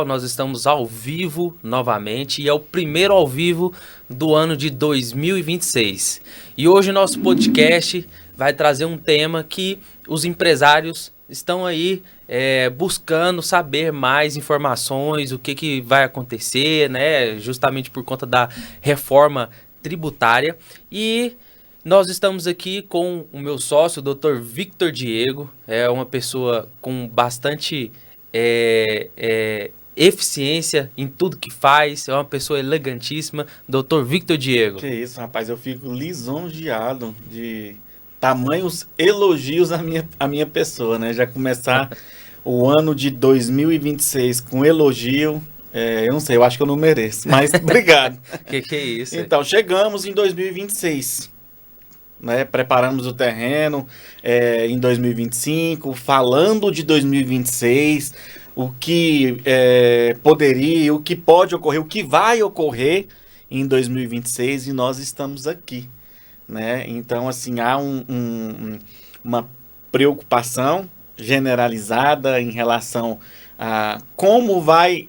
Nós estamos ao vivo novamente e é o primeiro ao vivo do ano de 2026. E hoje nosso podcast vai trazer um tema que os empresários estão aí buscando saber mais informações, o que vai acontecer, né? Justamente por conta da reforma tributária. E nós estamos aqui com o meu sócio, o Dr. Victor Diego, é uma pessoa com bastante eficiência em tudo que faz, é uma pessoa elegantíssima, Dr. Victor Diego. Que isso, rapaz, eu fico lisonjeado de tamanhos elogios à minha pessoa, né? Já começar o ano de 2026 com elogio, eu não sei, eu acho que eu não mereço, mas obrigado. Que é isso? Então, chegamos em 2026, né? Preparamos o terreno em 2025, falando de 2026, o que poderia, o que pode ocorrer, o que vai ocorrer em 2026 e nós estamos aqui, né? Então, assim, há uma preocupação generalizada em relação a como vai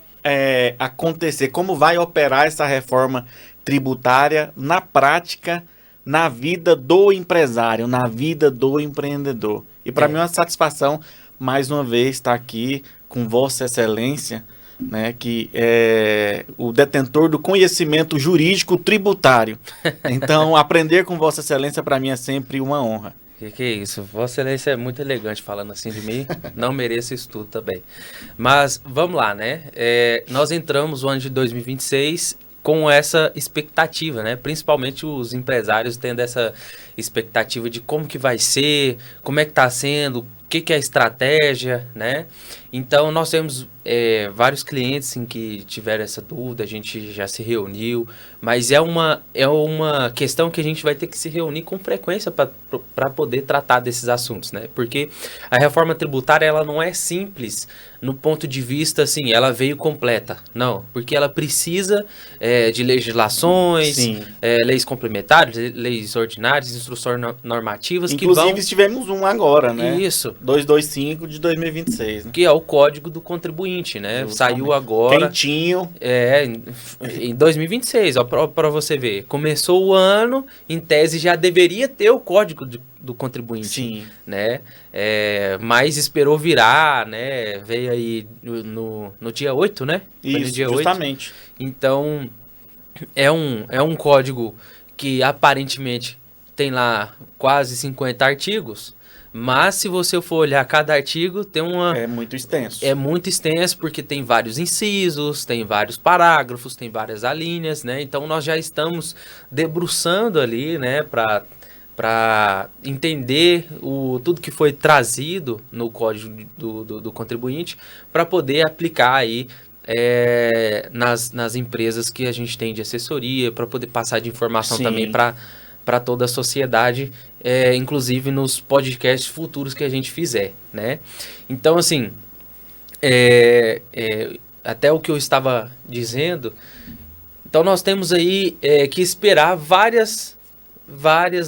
acontecer, como vai operar essa reforma tributária na prática, na vida do empresário, na vida do empreendedor. E para mim é uma satisfação, mais uma vez, estar aqui com Vossa Excelência, né, que é o detentor do conhecimento jurídico tributário. Então, aprender com Vossa Excelência para mim é sempre uma honra. Que é isso? Vossa Excelência é muito elegante falando assim de mim, não mereço isso tudo também. Mas vamos lá, né? Nós entramos no ano de 2026 com essa expectativa, né? Principalmente os empresários tendo essa expectativa de como que vai ser, como é que tá sendo, o que é a estratégia, né? Então, nós temos vários clientes em que tiveram essa dúvida, a gente já se reuniu, mas é uma questão que a gente vai ter que se reunir com frequência para poder tratar desses assuntos, né? Porque a reforma tributária, ela não é simples no ponto de vista, assim, ela veio completa. Não, porque ela precisa de legislações, leis complementares, leis ordinárias, instruções normativas. Inclusive, tivemos um agora, né? Isso. 225 de 2026. Né? Que é o Código do Contribuinte, né? Justamente. Saiu agora. Quentinho. Em 2026, ó, para você ver. Começou o ano, em tese já deveria ter o Código do Contribuinte. Sim. Né? Mas esperou virar, né? Veio aí no dia 8, né? Isso, no dia justamente. 8. Então, é um código que aparentemente tem lá quase 50 artigos. Mas se você for olhar cada artigo, tem uma... É muito extenso. É muito extenso porque tem vários incisos, tem vários parágrafos, tem várias alíneas, né? Então nós já estamos debruçando ali, né, para entender tudo que foi trazido no Código do Contribuinte para poder aplicar aí nas empresas que a gente tem de assessoria, para poder passar de informação também para toda a sociedade, inclusive nos podcasts futuros que a gente fizer, né? Então, assim, até o que eu estava dizendo, então nós temos aí que esperar várias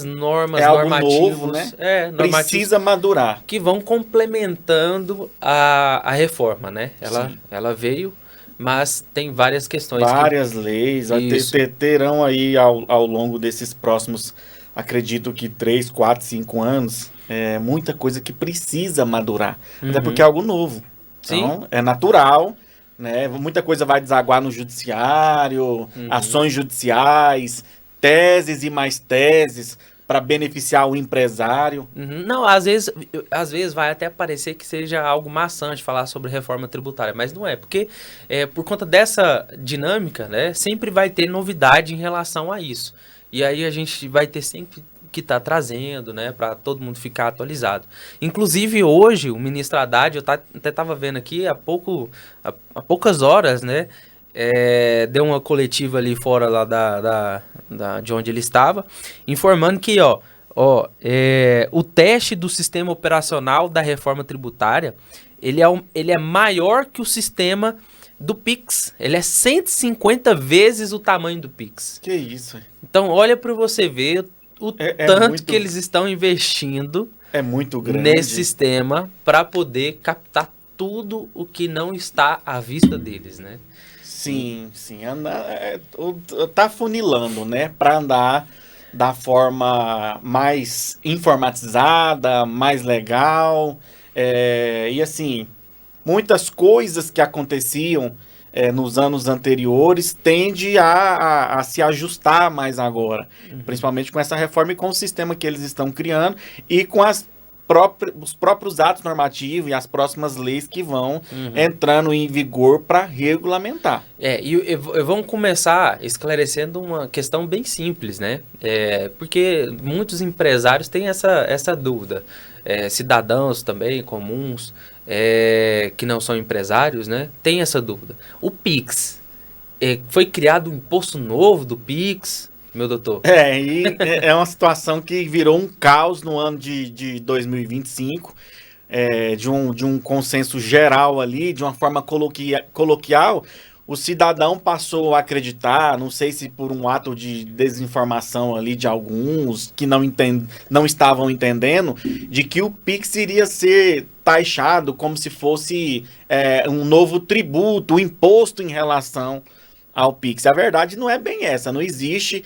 normas, normativos, novo, né? Normativos precisa madurar, que vão complementando a reforma, né? Ela veio, mas tem várias questões. Várias leis, terão aí ao longo desses próximos, acredito que 3, 4, 5 anos, muita coisa que precisa madurar. Até porque é algo novo. Então, Sim. é natural, né? Muita coisa vai desaguar no judiciário, ações judiciais, teses e mais teses para beneficiar o empresário. Não, às vezes vai até parecer que seja algo maçante falar sobre reforma tributária, mas não é, porque por conta dessa dinâmica, né, sempre vai ter novidade em relação a isso. E aí a gente vai ter sempre que estar trazendo, né, para todo mundo ficar atualizado. Inclusive hoje o ministro Haddad, eu até estava vendo aqui há poucas horas, né, deu uma coletiva ali fora lá de onde ele estava, informando que o teste do sistema operacional da reforma tributária, ele é maior que o sistema do Pix. Ele é 150 vezes o tamanho do Pix. Que isso? Então olha para você ver o tanto que eles estão investindo muito grande nesse sistema para poder captar tudo o que não está à vista deles, né? Sim. Tá funilando, né? Para andar da forma mais informatizada, mais legal. E assim, muitas coisas que aconteciam nos anos anteriores tende a se ajustar mais agora. Principalmente com essa reforma e com o sistema que eles estão criando e com os próprios atos normativos e as próximas leis que vão entrando em vigor para regulamentar. E vamos começar esclarecendo uma questão bem simples, né? Porque muitos empresários têm essa dúvida. Cidadãos também, comuns, que não são empresários, né? Tem essa dúvida. O Pix, foi criado um imposto novo do Pix, meu doutor? É uma situação que virou um caos no ano de 2025, de um consenso geral ali, de uma forma coloquial, o cidadão passou a acreditar, não sei se por um ato de desinformação ali de alguns que não estavam entendendo, de que o Pix iria ser taxado como se fosse um novo tributo, um imposto em relação ao Pix. A verdade não é bem essa, não existe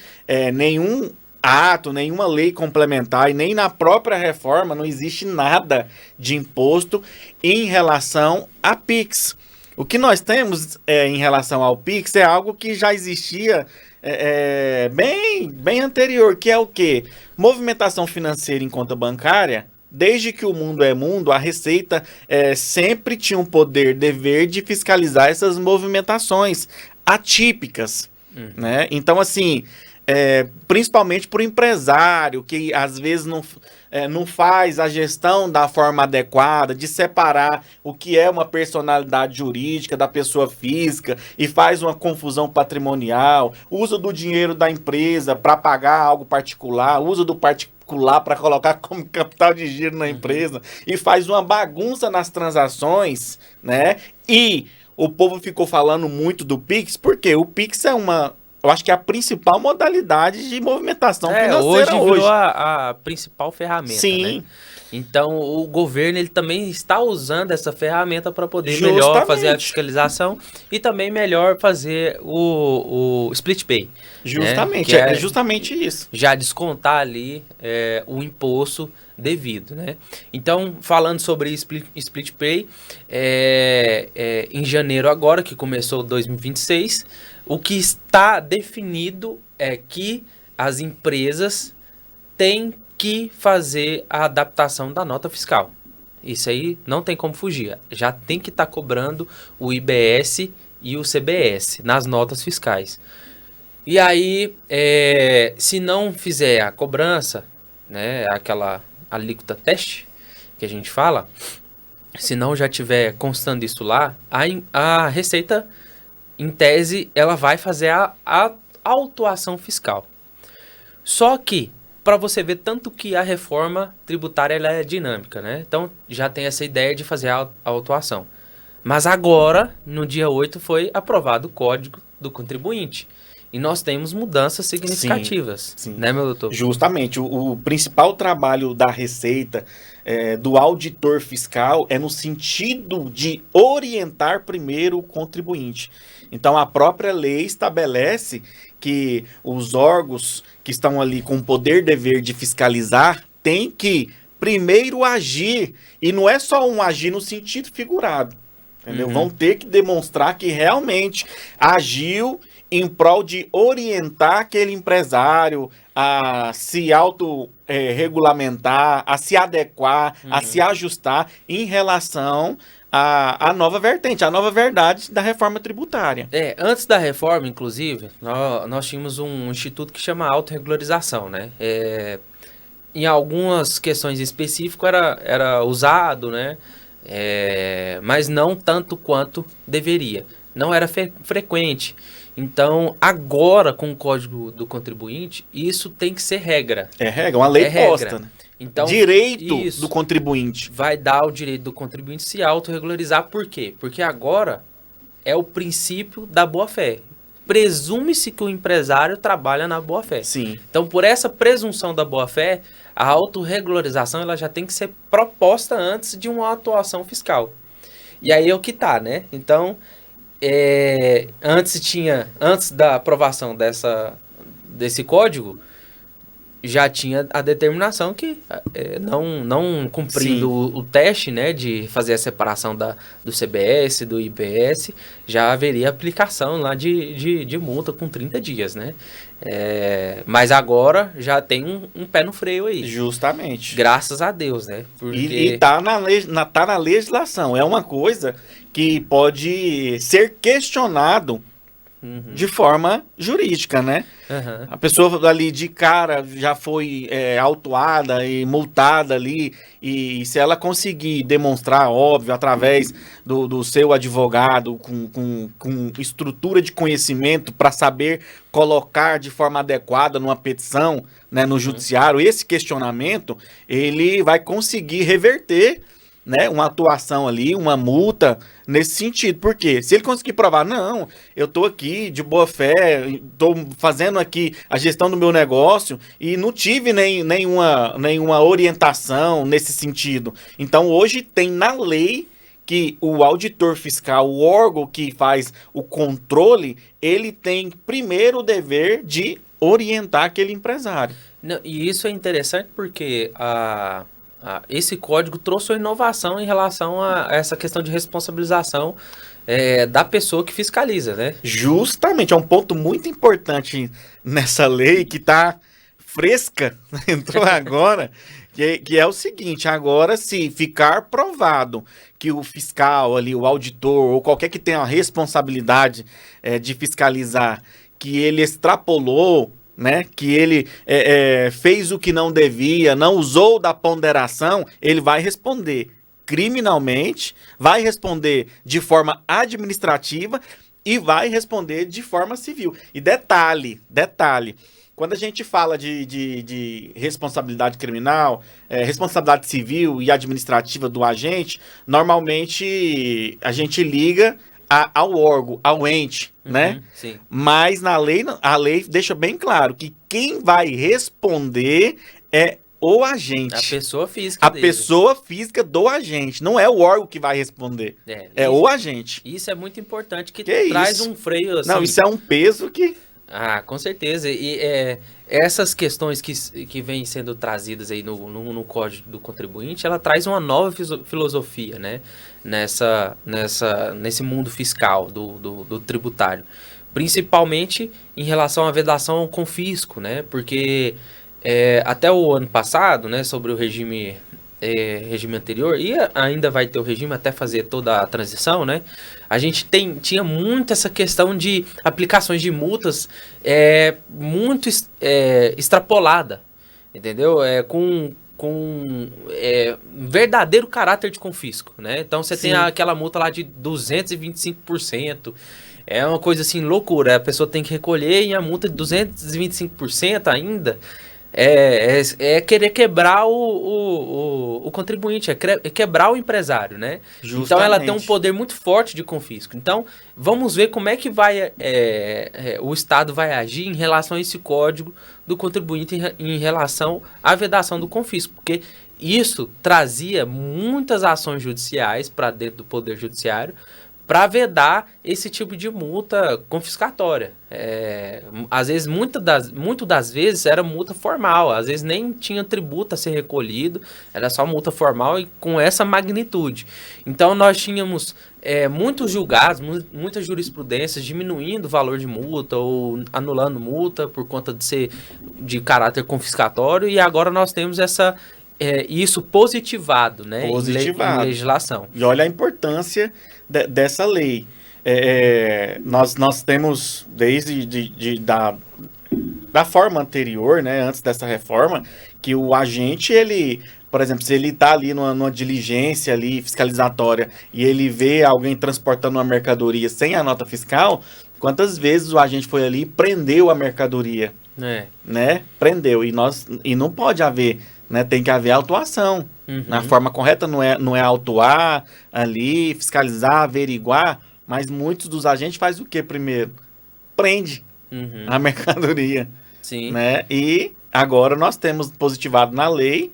nenhum ato, nenhuma lei complementar e nem na própria reforma não existe nada de imposto em relação a Pix. O que nós temos em relação ao Pix é algo que já existia bem anterior, que é o quê? Movimentação financeira em conta bancária. Desde que o mundo é mundo, a Receita sempre tinha um poder, dever de fiscalizar essas movimentações atípicas, né? Então, assim, principalmente para o empresário, que às vezes não faz a gestão da forma adequada, de separar o que é uma personalidade jurídica da pessoa física e faz uma confusão patrimonial, usa do dinheiro da empresa para pagar algo particular, usa do particular para colocar como capital de giro na empresa e faz uma bagunça nas transações, né? E o povo ficou falando muito do Pix, porque o Pix eu acho que é a principal modalidade de movimentação financeira hoje. Virou a principal ferramenta, sim, né? Então, o governo ele também está usando essa ferramenta para poder melhor fazer a fiscalização e também melhor fazer o split pay. Justamente, né? Justamente isso. Já descontar ali o imposto devido, né? Então, falando sobre split pay, em janeiro agora, que começou 2026, o que está definido é que as empresas têm que fazer a adaptação da nota fiscal. Isso aí não tem como fugir. Já tem que estar cobrando o IBS e o CBS nas notas fiscais. E aí, se não fizer a cobrança, né, aquela alíquota teste que a gente fala, se não já tiver constando isso lá, a Receita, em tese, ela vai fazer a autuação fiscal. Só que, para você ver tanto que a reforma tributária ela é dinâmica, né? Então, já tem essa ideia de fazer a autuação. Mas agora, no dia 8, foi aprovado o Código do Contribuinte. E nós temos mudanças significativas, sim. Né, meu doutor? Justamente, o principal trabalho da Receita, do auditor fiscal, é no sentido de orientar primeiro o contribuinte. Então, a própria lei estabelece que os órgãos que estão ali com o poder dever de fiscalizar têm que primeiro agir, e não é só um agir no sentido figurado, entendeu? Vão ter que demonstrar que realmente agiu em prol de orientar aquele empresário a se auto-regulamentar, a se adequar, a se ajustar em relação à nova vertente, à nova verdade da reforma tributária. Antes da reforma, inclusive, nós tínhamos um instituto que chama autorregularização, né? Em algumas questões específicas era usado, né? Mas não tanto quanto deveria. Não era frequente. Então, agora, com o Código do Contribuinte, isso tem que ser regra. É regra, uma lei posta, né? Então, direito do contribuinte. Vai dar o direito do contribuinte se autorregularizar. Por quê? Porque agora é o princípio da boa-fé. Presume-se que o empresário trabalha na boa-fé. Sim. Então, por essa presunção da boa-fé, a autorregularização ela já tem que ser proposta antes de uma atuação fiscal. E aí é o que tá, né? Então, antes da aprovação desse código, já tinha a determinação que, não cumprindo Sim. o teste, né, de fazer a separação do CBS, do IBS, já haveria aplicação lá de multa com 30 dias, né? Mas agora já tem um pé no freio aí. Justamente. Graças a Deus, né? E tá tá na legislação. É uma coisa que pode ser questionado de forma jurídica, né? Uhum. A pessoa ali de cara já foi autuada e multada ali, e se ela conseguir demonstrar, óbvio, através do seu advogado, com estrutura de conhecimento para saber colocar de forma adequada numa petição, né, no judiciário, esse questionamento, ele vai conseguir reverter, né, uma atuação ali, uma multa nesse sentido. Por quê? Se ele conseguir provar, não, eu tô aqui de boa fé, tô fazendo aqui a gestão do meu negócio e não tive nenhuma orientação nesse sentido. Então hoje tem na lei que o auditor fiscal, o órgão que faz o controle, ele tem primeiro o dever de orientar aquele empresário. Não, e isso é interessante porque esse código trouxe uma inovação em relação a essa questão de responsabilização da pessoa que fiscaliza, né? Justamente, é um ponto muito importante nessa lei que está fresca, entrou agora, que é o seguinte: agora, se ficar provado que o fiscal ali, o auditor, ou qualquer que tenha a responsabilidade de fiscalizar, que ele extrapolou, né, que ele fez o que não devia, não usou da ponderação, ele vai responder criminalmente, vai responder de forma administrativa e vai responder de forma civil. E detalhe, quando a gente fala de responsabilidade criminal, responsabilidade civil e administrativa do agente, normalmente a gente liga ao órgão, ao ente, né? Sim. Mas a lei deixa bem claro que quem vai responder é o agente. A pessoa física A dele. pessoa física do agente. Não é o órgão que vai responder. É o agente. Isso é muito importante, que Que traz isso? um freio assim. Não, isso é um peso que... Ah, com certeza. E essas questões que vêm sendo trazidas aí no Código do Contribuinte, ela traz uma nova filosofia, né? Nesse mundo fiscal do tributário. Principalmente em relação à vedação ao confisco, né? Porque até o ano passado, né, sobre o regime anterior, e ainda vai ter o regime até fazer toda a transição, né? A gente tinha muito essa questão de aplicações de multas muito extrapolada, entendeu? Com verdadeiro caráter de confisco, né? Então você tem aquela multa lá de 225%, é uma coisa assim, loucura, a pessoa tem que recolher e a multa de 225% ainda... querer quebrar o contribuinte, quebrar o empresário, né? Justamente. Então ela tem um poder muito forte de confisco. Então vamos ver como é que o Estado vai agir em relação a esse código do contribuinte em relação à vedação do confisco, porque isso trazia muitas ações judiciais para dentro do Poder Judiciário para vedar esse tipo de multa confiscatória. Às vezes, muito das vezes era multa formal, às vezes nem tinha tributo a ser recolhido, era só multa formal e com essa magnitude. Então nós tínhamos muitos julgados, muitas jurisprudências diminuindo o valor de multa ou anulando multa por conta de ser de caráter confiscatório, e agora nós temos isso positivado, né, em legislação. E olha a importância dessa lei. Nós temos desde da forma anterior, né, antes dessa reforma, que o agente, ele, por exemplo, se ele está ali numa diligência ali fiscalizatória e ele vê alguém transportando uma mercadoria sem a nota fiscal, quantas vezes o agente foi ali e prendeu a mercadoria, né? Prendeu. E não pode haver, né? Tem que haver autuação. Na forma correta, não é autuar ali, fiscalizar, averiguar, mas muitos dos agentes fazem o que primeiro? Prende a mercadoria. Sim. Né? E agora nós temos positivado na lei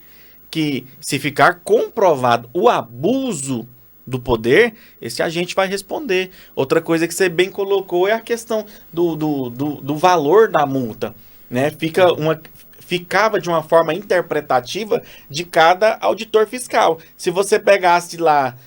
que, se ficar comprovado o abuso do poder, esse agente vai responder. Outra coisa que você bem colocou é a questão do valor da multa, né? Ficava de uma forma interpretativa de cada auditor fiscal. Se você pegasse lá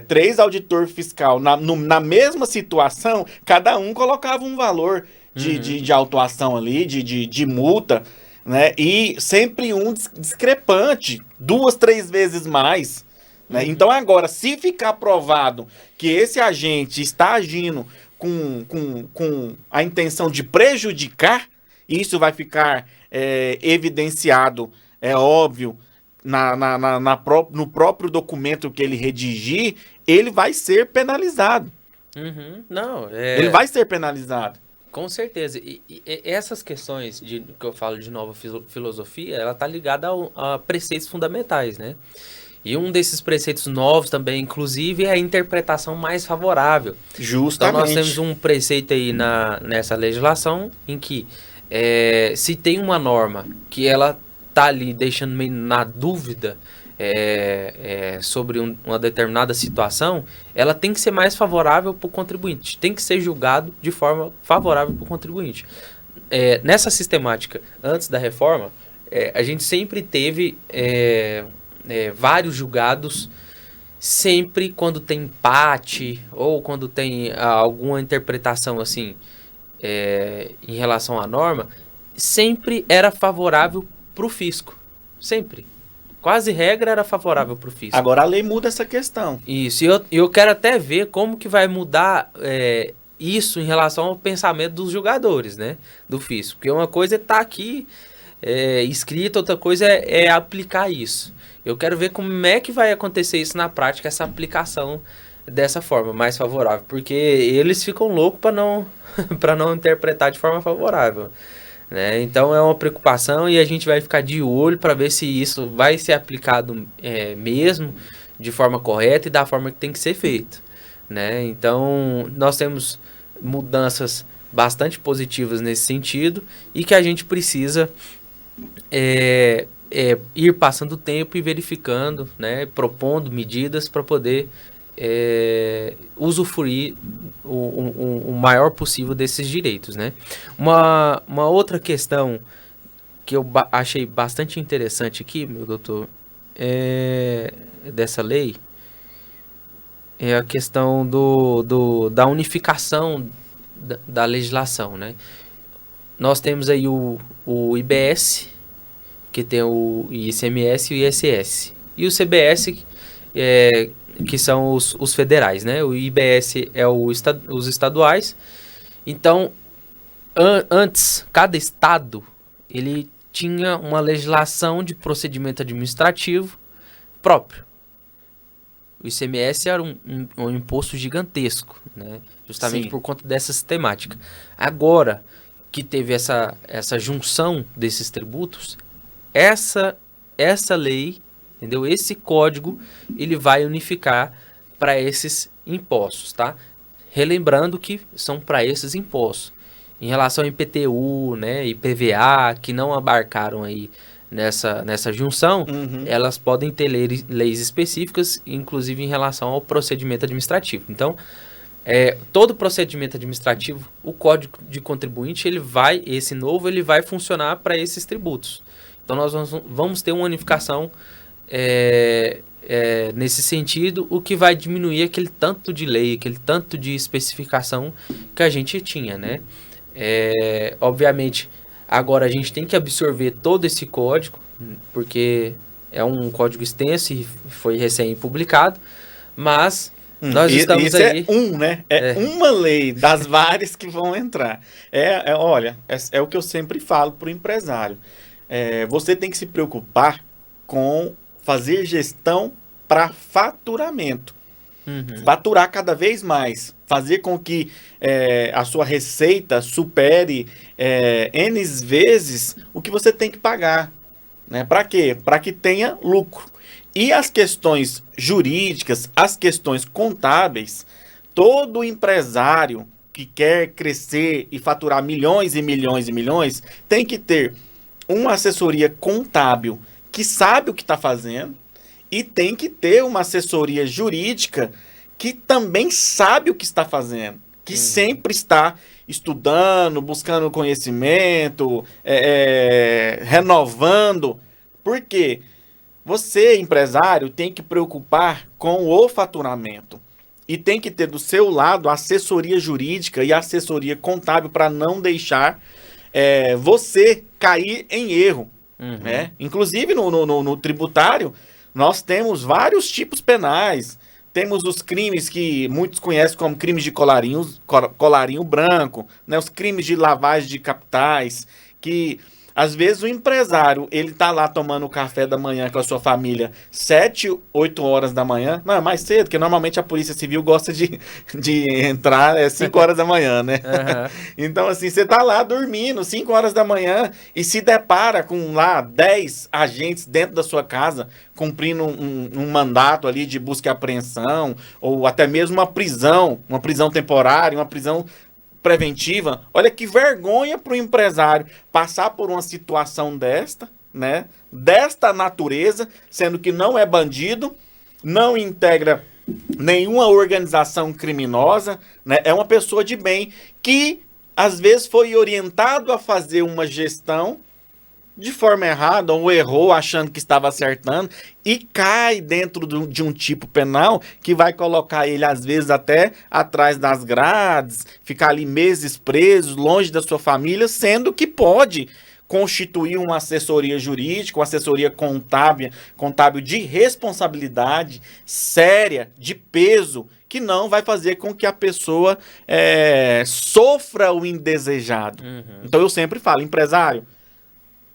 3 auditor fiscal na mesma situação, cada um colocava um valor de autuação ali, de multa, né? E sempre um discrepante, 2, 3 vezes mais. Né? Então agora, se ficar provado que esse agente está agindo com a intenção de prejudicar, isso vai ficar evidenciado, é óbvio, no próprio documento que ele redigir, ele vai ser penalizado. Não, Ele vai ser penalizado. Com certeza. E essas questões que eu falo de nova filosofia, ela tá ligada a preceitos fundamentais, né? E um desses preceitos novos também, inclusive, é a interpretação mais favorável. Justamente. Então nós temos um preceito aí nessa legislação em que se tem uma norma que ela tá ali deixando meio na dúvida sobre uma determinada situação, ela tem que ser mais favorável para o contribuinte, tem que ser julgado de forma favorável para o contribuinte. Nessa sistemática, antes da reforma, a gente sempre teve vários julgados, sempre quando tem empate ou quando tem alguma interpretação assim em relação à norma, sempre era favorável para o fisco, sempre. Quase regra era favorável para o fisco. Agora a lei muda essa questão. Isso, e eu quero até ver como que vai mudar isso em relação ao pensamento dos julgadores, né, do fisco. Porque uma coisa é estar aqui escrito, outra coisa é aplicar isso. Eu quero ver como é que vai acontecer isso na prática, essa aplicação dessa forma, mais favorável. Porque eles ficam loucos para não interpretar de forma favorável. Né? Então é uma preocupação e a gente vai ficar de olho para ver se isso vai ser aplicado mesmo de forma correta e da forma que tem que ser feito. Né? Então nós temos mudanças bastante positivas nesse sentido e que a gente precisa ir passando o tempo e verificando, né? Propondo medidas para poder usufruir o maior possível desses direitos, né? Uma outra questão que eu achei bastante interessante aqui, meu doutor, dessa lei, é a questão da unificação da legislação, né? Nós temos aí o IBS, que tem o ICMS e o ISS, e o CBS, que são os federais, né? O IBS é os estaduais. Então, antes, cada estado, ele tinha uma legislação de procedimento administrativo próprio. O ICMS era um imposto gigantesco, né? Justamente por conta dessa sistemática. Agora que teve essa junção desses tributos, essa lei, entendeu? Esse código, ele vai unificar para esses impostos, tá? Relembrando que são para esses impostos. Em relação ao IPTU, né, IPVA, que não abarcaram aí nessa junção, elas podem ter leis específicas, inclusive em relação ao procedimento administrativo. Então, todo procedimento administrativo, o Código de Contribuinte, esse novo, ele vai funcionar para esses tributos. Então, nós vamos ter uma unificação nesse sentido, o que vai diminuir aquele tanto de lei, aquele tanto de especificação que a gente tinha, né? Obviamente, agora a gente tem que absorver todo esse código, porque é um código extenso e foi recém-publicado, mas nós estamos aí... né? Uma lei das várias que vão entrar. Olha, é o que eu sempre falo para o empresário. Você tem que se preocupar com fazer gestão para faturamento. Faturar cada vez mais. Fazer com que a sua receita supere N vezes o que você tem que pagar. Né? Para quê? Para que tenha lucro. E as questões jurídicas, as questões contábeis, todo empresário que quer crescer e faturar milhões e milhões e milhões, tem que ter uma assessoria contábil que sabe o que está fazendo E tem que ter uma assessoria jurídica que também sabe o que está fazendo, que sempre está estudando, buscando conhecimento, renovando. Por quê? Você, empresário, tem que preocupar com o faturamento. E tem que ter do seu lado a assessoria jurídica e a assessoria contábil para não deixar você cair em erro. Né? Inclusive, no tributário, nós temos vários tipos penais. Temos os crimes que muitos conhecem como crimes de colarinho branco, né? Os crimes de lavagem de capitais, que às vezes o empresário, ele tá lá tomando o café da manhã com a sua família 7, 8 horas da manhã. Não, é mais cedo, porque normalmente a Polícia Civil gosta de entrar 5 horas da manhã, né? Então, assim, você tá lá dormindo 5 horas da manhã e se depara com lá 10 agentes dentro da sua casa cumprindo um mandato ali de busca e apreensão, ou até mesmo uma prisão temporária, uma prisão preventiva. Olha que vergonha para o empresário passar por uma situação desta, né? Desta natureza, sendo que não é bandido, não integra nenhuma organização criminosa, né? É uma pessoa de bem que às vezes foi orientado a fazer uma gestão de forma errada, ou errou achando que estava acertando, e cai dentro de um tipo penal que vai colocar ele, às vezes, até atrás das grades, ficar ali meses preso, longe da sua família, sendo que pode constituir uma assessoria jurídica, uma assessoria contábil de responsabilidade séria, de peso, que não vai fazer com que a pessoa sofra o indesejado. Então eu sempre falo, empresário,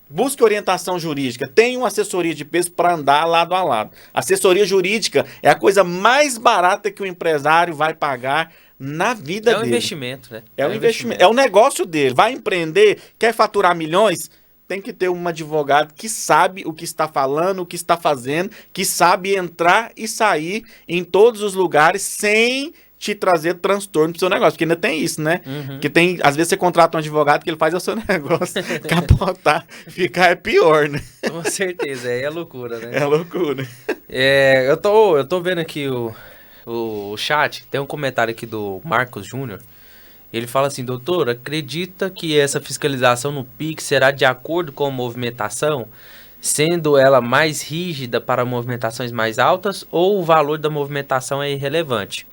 busque orientação jurídica, tenha uma assessoria de peso para andar lado a lado. Assessoria jurídica é a coisa mais barata que o empresário vai pagar na vida dele. É um investimento, né? É um investimento. É o negócio dele. Vai empreender, quer faturar milhões, tem que ter um advogado que sabe o que está falando, o que está fazendo, que sabe entrar e sair em todos os lugares sem te trazer transtorno pro seu negócio, porque ainda tem isso, né? Que tem, às vezes você contrata um advogado que ele faz o seu negócio capotar, ficar pior, né? Com certeza, é loucura, né? É loucura. Eu tô vendo aqui o chat, tem um comentário aqui do Marcos Júnior. Ele fala assim: doutor, acredita que essa fiscalização no PIX será de acordo com a movimentação, sendo ela mais rígida para movimentações mais altas, ou o valor da movimentação é irrelevante?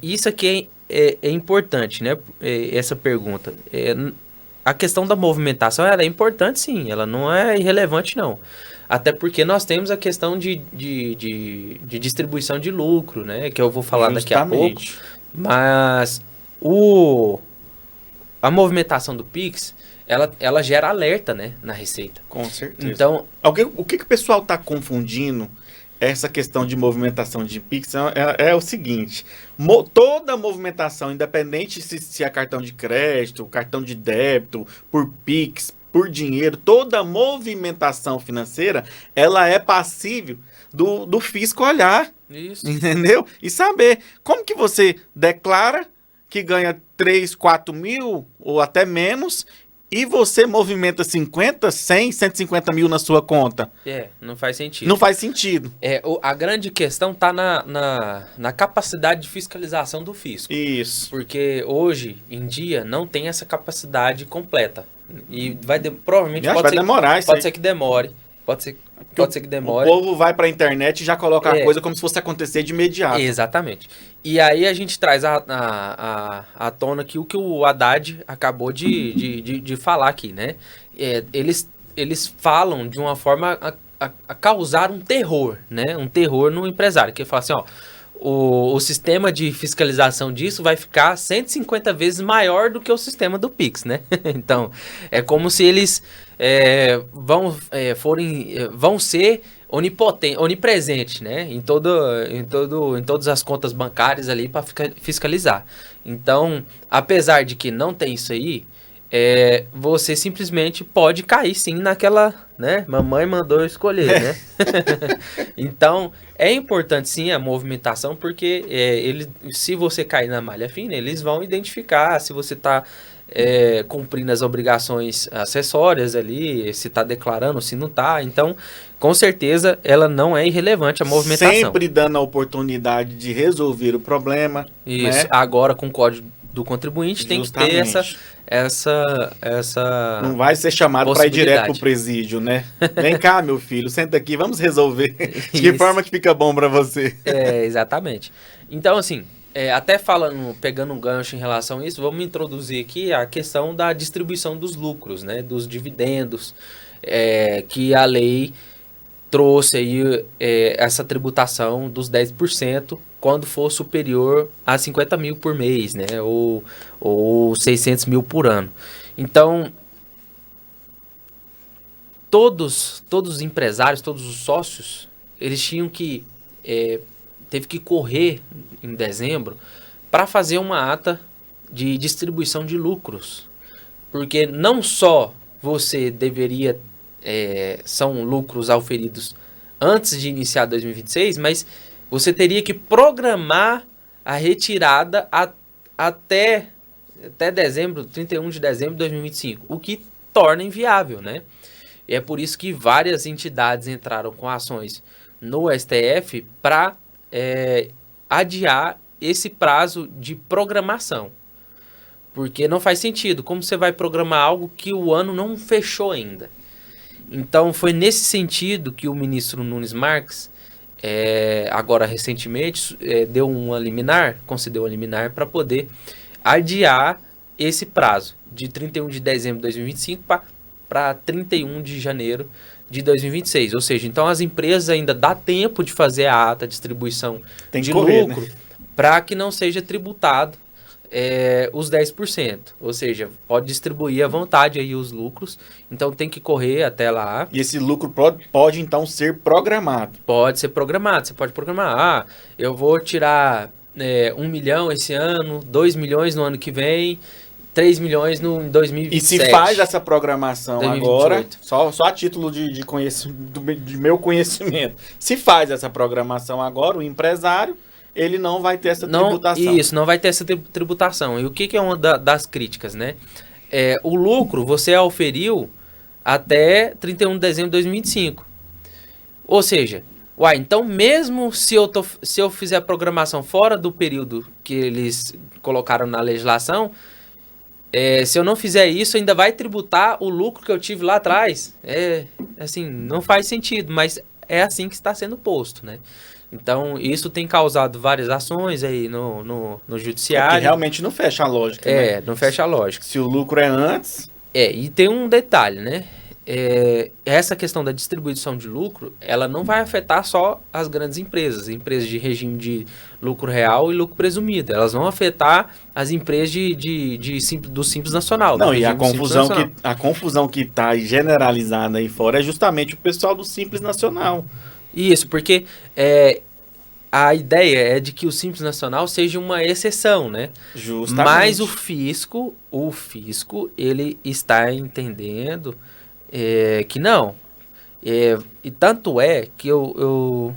Isso aqui é importante, né? Essa pergunta. A questão da movimentação, ela é importante, sim. Ela não é irrelevante, não. Até porque nós temos a questão de distribuição de lucro, né? Que eu vou falar daqui a pouco. Mas a movimentação do Pix, ela gera alerta, né? Na Receita. Com certeza. Então, o que o pessoal está confundindo? Essa questão de movimentação de Pix é o seguinte: toda movimentação, independente se é cartão de crédito, cartão de débito, por Pix, por dinheiro, toda movimentação financeira, ela é passível do fisco olhar. Isso. Entendeu? E saber como que você declara que ganha 3, 4 mil ou até menos, e você movimenta 50, 100, 150 mil na sua conta. Não faz sentido. Não faz sentido. A grande questão está na capacidade de fiscalização do fisco. Isso. Porque hoje em dia não tem essa capacidade completa. E provavelmente vai demorar. Pode ser que demore. Pode ser que demore. O povo vai para a internet e já coloca a coisa como se fosse acontecer de imediato. Exatamente. E aí a gente traz à tona aqui o que o Haddad acabou de falar aqui, né? Eles falam de uma forma a causar um terror, né? Um terror no empresário. Que fala assim, ó, o sistema de fiscalização disso vai ficar 150 vezes maior do que o sistema do Pix, né? Então, é como se eles vão ser onipresentes, né? Em todas as contas bancárias ali para fiscalizar. Então, apesar de que não tem isso aí, você simplesmente pode cair sim naquela, né? Mamãe mandou eu escolher, né? Então, é importante sim a movimentação, porque se você cair na malha fina, eles vão identificar se você está cumprindo as obrigações acessórias ali, se está declarando, se não está. Então, com certeza, ela não é irrelevante a movimentação. Sempre dando a oportunidade de resolver o problema. Isso, né? agora com o código do contribuinte tem que ter essa não vai ser chamado para ir direto pro presídio, né? Vem cá, meu filho, senta aqui, vamos resolver. De que forma que fica bom para você? Exatamente. Então, assim, até pegando um gancho em relação a isso, vamos introduzir aqui a questão da distribuição dos lucros, né? Dos dividendos, que a lei trouxe aí essa tributação dos 10% quando for superior a 50 mil por mês, né? Ou 600 mil por ano. Então, todos os empresários, todos os sócios, eles tinham que... teve que correr em dezembro para fazer uma ata de distribuição de lucros. Porque não só você deveria... são lucros auferidos antes de iniciar 2026, mas você teria que programar a retirada até dezembro, 31 de dezembro de 2025, o que torna inviável, né? E é por isso que várias entidades entraram com ações no STF para adiar esse prazo de programação. Porque não faz sentido. Como você vai programar algo que o ano não fechou ainda? Então, foi nesse sentido que o ministro Nunes Marques, agora recentemente, deu uma liminar, concedeu uma liminar para poder adiar esse prazo de 31 de dezembro de 2025 para 31 de janeiro de 2026. Ou seja, então as empresas ainda dá tempo de fazer a ata de distribuição de lucro, né? Para que não seja tributado os 10%. Ou seja, pode distribuir à vontade aí os lucros. Então tem que correr até lá. E esse lucro pode então ser programado? Pode ser programado. Você pode programar. Eu vou tirar 1 milhão esse ano, 2 milhões no ano que vem, 3 milhões em 2027. E se faz essa programação 2028. Agora, só a título de meu conhecimento, se faz essa programação agora, o empresário, ele não vai ter essa tributação. Isso, não vai ter essa tributação. E o que é uma das críticas, né? O lucro você auferiu até 31 de dezembro de 2025. Ou seja, então mesmo se eu fizer a programação fora do período que eles colocaram na legislação, se eu não fizer isso, ainda vai tributar o lucro que eu tive lá atrás. Assim, não faz sentido, mas é assim que está sendo posto, né? Então, isso tem causado várias ações aí no judiciário. Porque realmente não fecha a lógica, né? Não fecha a lógica. Se o lucro é antes... E tem um detalhe, né? Essa questão da distribuição de lucro, ela não vai afetar só as grandes empresas de regime de lucro real e lucro presumido. Elas vão afetar as empresas do Simples Nacional. Não, e a confusão que está generalizada aí fora é justamente o pessoal do Simples Nacional. Isso, porque a ideia é de que o Simples Nacional seja uma exceção, né? Justamente. Mas o fisco, ele está entendendo que não. E tanto é que eu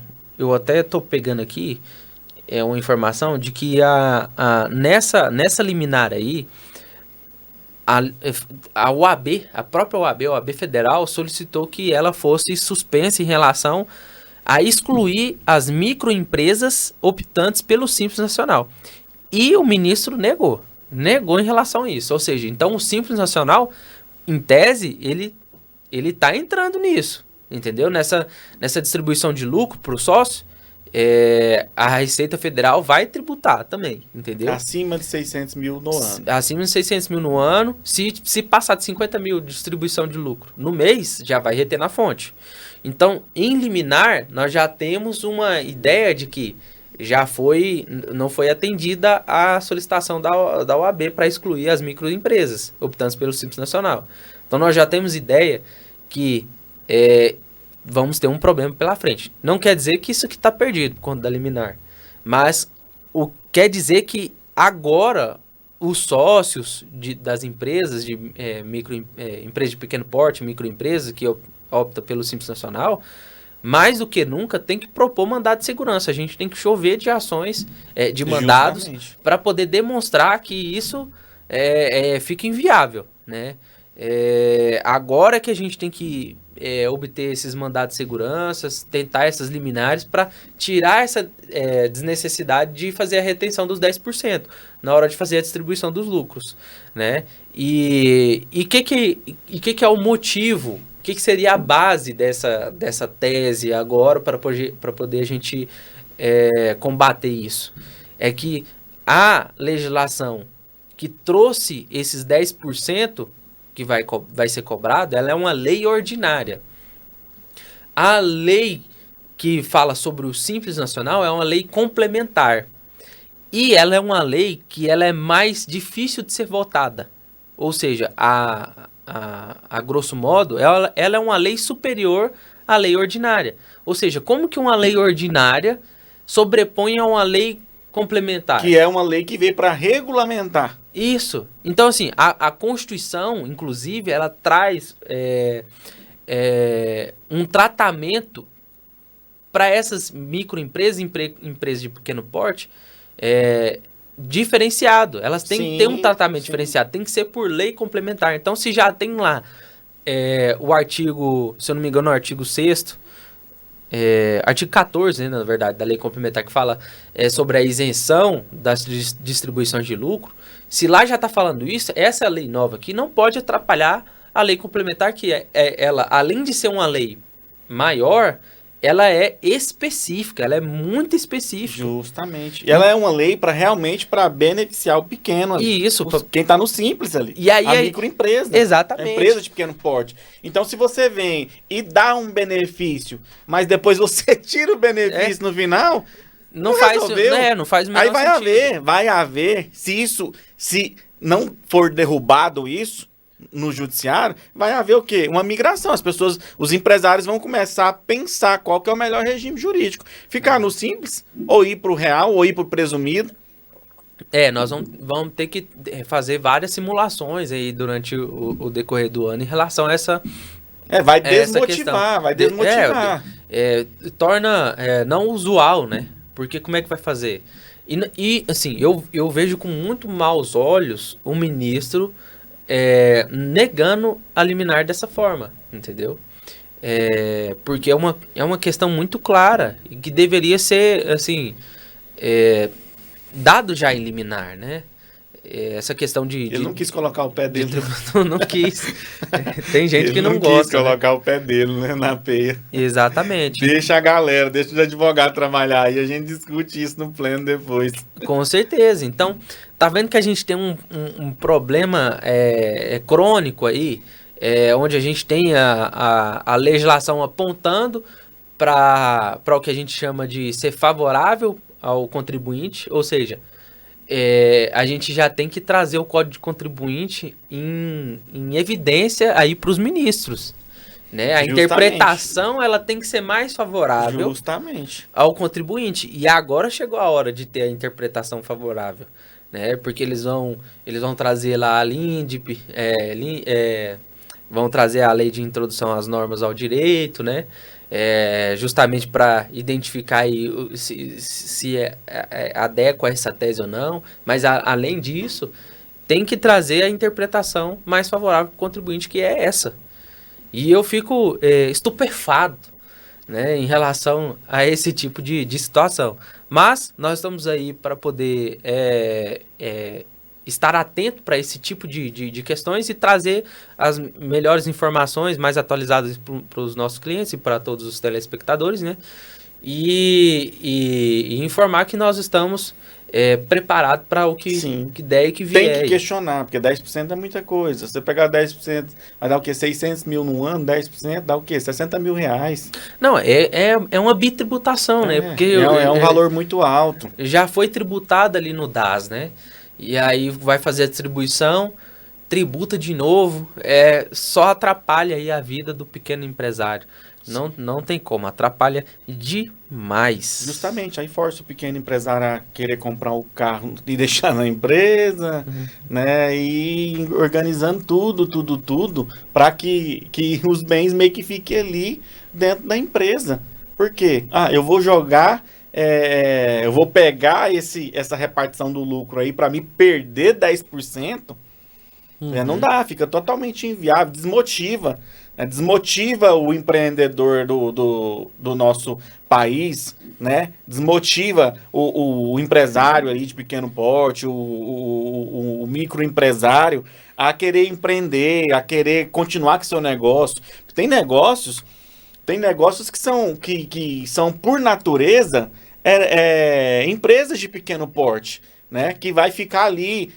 até estou pegando aqui uma informação de que nessa liminar aí, a OAB, a própria OAB, a OAB Federal, solicitou que ela fosse suspensa em relação a excluir as microempresas optantes pelo Simples Nacional. E o ministro negou em relação a isso. Ou seja, então o Simples Nacional, em tese, ele está entrando nisso, entendeu? Nessa distribuição de lucro para o sócio, a Receita Federal vai tributar também, entendeu? Acima de 600 mil no ano. Acima de 600 mil no ano. Se passar de 50 mil de distribuição de lucro no mês, já vai reter na fonte. Então, em liminar, nós já temos uma ideia de que não foi atendida a solicitação da OAB para excluir as microempresas optantes pelo Simples Nacional. Então, nós já temos ideia que vamos ter um problema pela frente. Não quer dizer que isso aqui está perdido por conta da liminar, mas quer dizer que agora os sócios das empresas, empresas de pequeno porte, microempresas, que opta pelo Simples Nacional, mais do que nunca, tem que propor mandado de segurança. A gente tem que chover de ações, de mandados, para poder demonstrar que isso fica inviável, né? Agora que a gente tem que obter esses mandados de segurança, tentar essas liminares para tirar essa desnecessidade de fazer a retenção dos 10% na hora de fazer a distribuição dos lucros, né? E que é o motivo? O que seria a base dessa tese agora para poder a gente combater isso? É que a legislação que trouxe esses 10% que vai ser cobrado, ela é uma lei ordinária. A lei que fala sobre o Simples Nacional é uma lei complementar. E ela é uma lei que ela é mais difícil de ser votada. Ou seja, a grosso modo, ela é uma lei superior à lei ordinária. Ou seja, como que uma lei ordinária sobrepõe a uma lei complementar? Que é uma lei que veio para regulamentar. Isso. Então, assim, a Constituição, inclusive, ela traz um tratamento para essas microempresas, empresas de pequeno porte, diferenciado. Elas têm que ter um tratamento diferenciado, tem que ser por lei complementar. Então, se já tem lá o artigo, se eu não me engano, o artigo 6º, artigo 14, né, na verdade, da lei complementar, que fala sobre a isenção das distribuições de lucro, se lá já está falando isso, essa lei nova aqui não pode atrapalhar a lei complementar, que ela, além de ser uma lei maior, ela é específica, ela é muito específica. Justamente. E ela é uma lei realmente para beneficiar o pequeno ali. Isso. Quem está no simples ali. E aí, a microempresa. Exatamente. A empresa de pequeno porte. Então, se você vem e dá um benefício, mas depois você tira o benefício no final, não faz o menor aí sentido. Vai haver, se não for derrubado isso no judiciário, vai haver o quê? Uma migração. Os empresários vão começar a pensar qual que é o melhor regime jurídico. Ficar no simples, ou ir para o real, ou ir para o presumido. Nós vamos ter que fazer várias simulações aí durante o decorrer do ano em relação a essa vai desmotivar, vai desmotivar. Torna não usual, né? Porque como é que vai fazer? E assim, eu vejo com muito maus olhos o ministro negando a liminar dessa forma, entendeu? Porque é uma questão muito clara e que deveria ser, assim, dado já em liminar, né? Essa questão Ele não quis colocar o pé dele. Não quis. Tem gente que não gosta. Ele não quis colocar o pé dele, né, na peia. Exatamente. Deixa a galera, deixa os advogados trabalhar e a gente discute isso no pleno depois. Com certeza. Então, tá vendo que a gente tem um problema crônico aí, onde a gente tem a legislação apontando para o que a gente chama de ser favorável ao contribuinte, ou seja, a gente já tem que trazer o Código de Contribuinte em evidência aí para os ministros, né? A interpretação ela tem que ser mais favorável ao contribuinte. E agora chegou a hora de ter a interpretação favorável, né? Porque eles vão trazer lá a LINDB, vão trazer a lei de introdução às normas ao direito, né? Justamente para identificar aí se adequa a essa tese ou não, mas além disso, tem que trazer a interpretação mais favorável para o contribuinte, que é essa. E eu fico estupefado, né, em relação a esse tipo de situação. Mas nós estamos aí para poder estar atento para esse tipo de questões e trazer as melhores informações mais atualizadas para os nossos clientes e para todos os telespectadores, né? E informar que nós estamos preparados para o que der e que vier. Tem que questionar, porque 10% é muita coisa. Se você pegar 10%, vai dar o quê? 600 mil no ano, 10% dá o quê? 60 mil reais. Não, é uma bitributação, né? Porque é um valor muito alto. Já foi tributado ali no DAS, né? E aí vai fazer a distribuição, tributa de novo, só atrapalha aí a vida do pequeno empresário, Não tem como, atrapalha demais. Justamente, aí força o pequeno empresário a querer comprar o carro e deixar na empresa, né? E organizando tudo, para que os bens meio que fiquem ali dentro da empresa. Por quê? Eu vou jogar, eu vou pegar essa repartição do lucro aí para me perder 10%. Não dá, fica totalmente inviável, desmotiva. Desmotiva o empreendedor do nosso país, né? Desmotiva o empresário aí de pequeno porte, o microempresário a querer empreender, a querer continuar com seu negócio. Tem negócios que são por natureza empresas de pequeno porte, né? Que vai ficar ali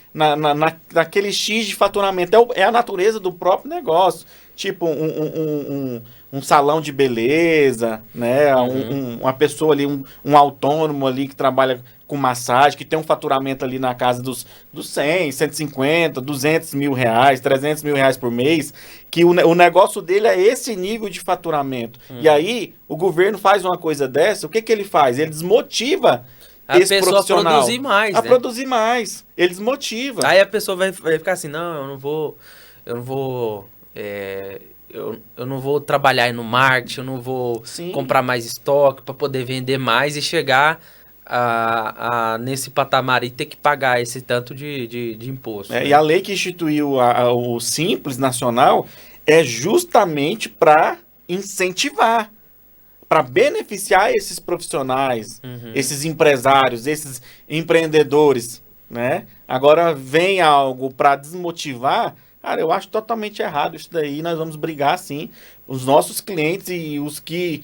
naquele X de faturamento. É a natureza do próprio negócio. Tipo um salão de beleza, né? Uma pessoa ali, um autônomo ali que trabalha com massagem, que tem um faturamento ali na casa dos 100, 150, 200 mil reais, 300 mil reais por mês, que o negócio dele é esse nível de faturamento. E aí, o governo faz uma coisa dessa, o que ele faz? Ele desmotiva esse profissional produzir mais, a produzir mais. Ele desmotiva. Aí a pessoa vai ficar assim, não, eu não vou trabalhar no marketing, eu não vou comprar mais estoque para poder vender mais e chegar nesse patamar e ter que pagar esse tanto de imposto. Né? E a lei que instituiu o Simples Nacional é justamente para incentivar, para beneficiar esses profissionais, esses empresários, esses empreendedores, né? Agora vem algo para desmotivar, cara, eu acho totalmente errado isso daí, nós vamos brigar sim. Os nossos clientes e os que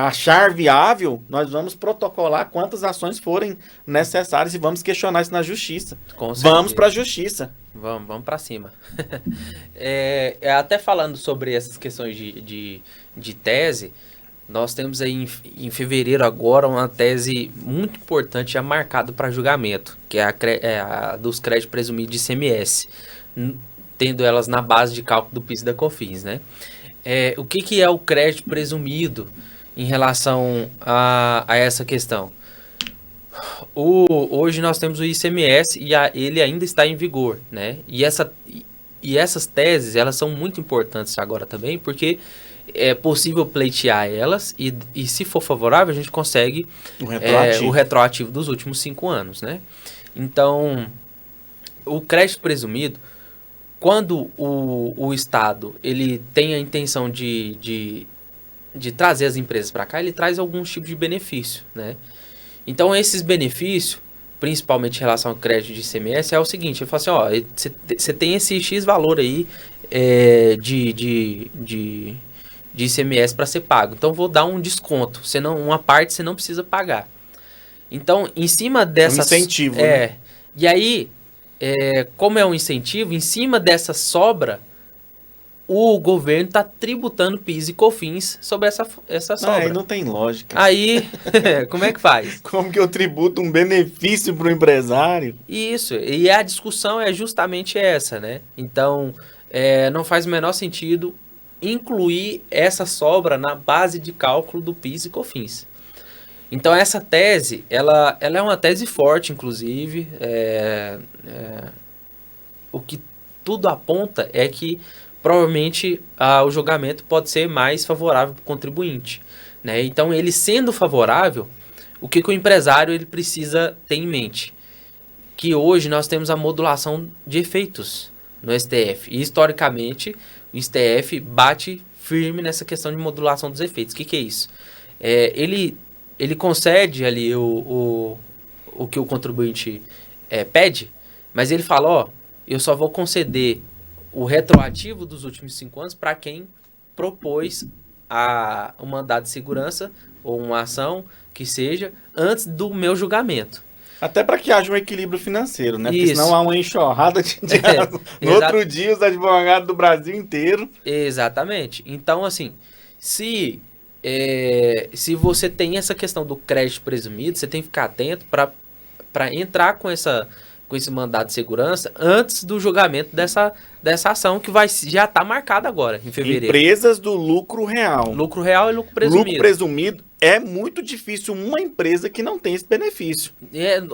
achar viável, nós vamos protocolar quantas ações forem necessárias e vamos questionar isso na justiça. Vamos para a justiça. Vamos para cima. Até falando sobre essas questões de tese, nós temos aí em fevereiro agora uma tese muito importante já marcada para julgamento, que é a dos créditos presumidos de ICMS, tendo elas na base de cálculo do PIS e da COFINS, né? O que é o crédito presumido em relação a essa questão? Hoje nós temos o ICMS e ele ainda está em vigor, né? E essas teses, elas são muito importantes agora também, porque é possível pleitear elas e se for favorável, a gente consegue o retroativo dos últimos 5 anos, né? Então, o crédito presumido, quando o Estado ele tem a intenção de trazer as empresas para cá, ele traz algum tipo de benefício, né? Então, esses benefícios, principalmente em relação ao crédito de ICMS, é o seguinte, ele fala assim, você tem esse X valor aí de ICMS para ser pago. Então, vou dar um desconto. Uma parte você não precisa pagar. Então, em cima dessa... Um incentivo, né? E aí, como é um incentivo, em cima dessa sobra, o governo está tributando PIS e COFINS sobre essa sobra. Aí não tem lógica. Aí, como é que faz? Como que eu tributo um benefício para o empresário? Isso, e a discussão é justamente essa, né? Então, não faz o menor sentido incluir essa sobra na base de cálculo do PIS e COFINS. Então, essa tese, ela é uma tese forte, inclusive. O que tudo aponta é que provavelmente o julgamento pode ser mais favorável para o contribuinte, né? Então, ele sendo favorável, o que o empresário ele precisa ter em mente? Que hoje nós temos a modulação de efeitos no STF. E, historicamente, o STF bate firme nessa questão de modulação dos efeitos. O que é isso? Ele concede ali o que o contribuinte pede, mas ele fala, eu só vou conceder o retroativo dos últimos 5 anos para quem propôs um mandado de segurança ou uma ação que seja antes do meu julgamento. Até para que haja um equilíbrio financeiro, né? Isso. Porque senão há uma enxurrada de no outro dia, os advogados do Brasil inteiro. Exatamente. Então, assim, se você tem essa questão do crédito presumido, você tem que ficar atento para entrar com essa com esse mandado de segurança antes do julgamento dessa ação que já está marcada agora, em fevereiro. Empresas do lucro real. Lucro real e lucro presumido. Lucro presumido é muito difícil uma empresa que não tem esse benefício.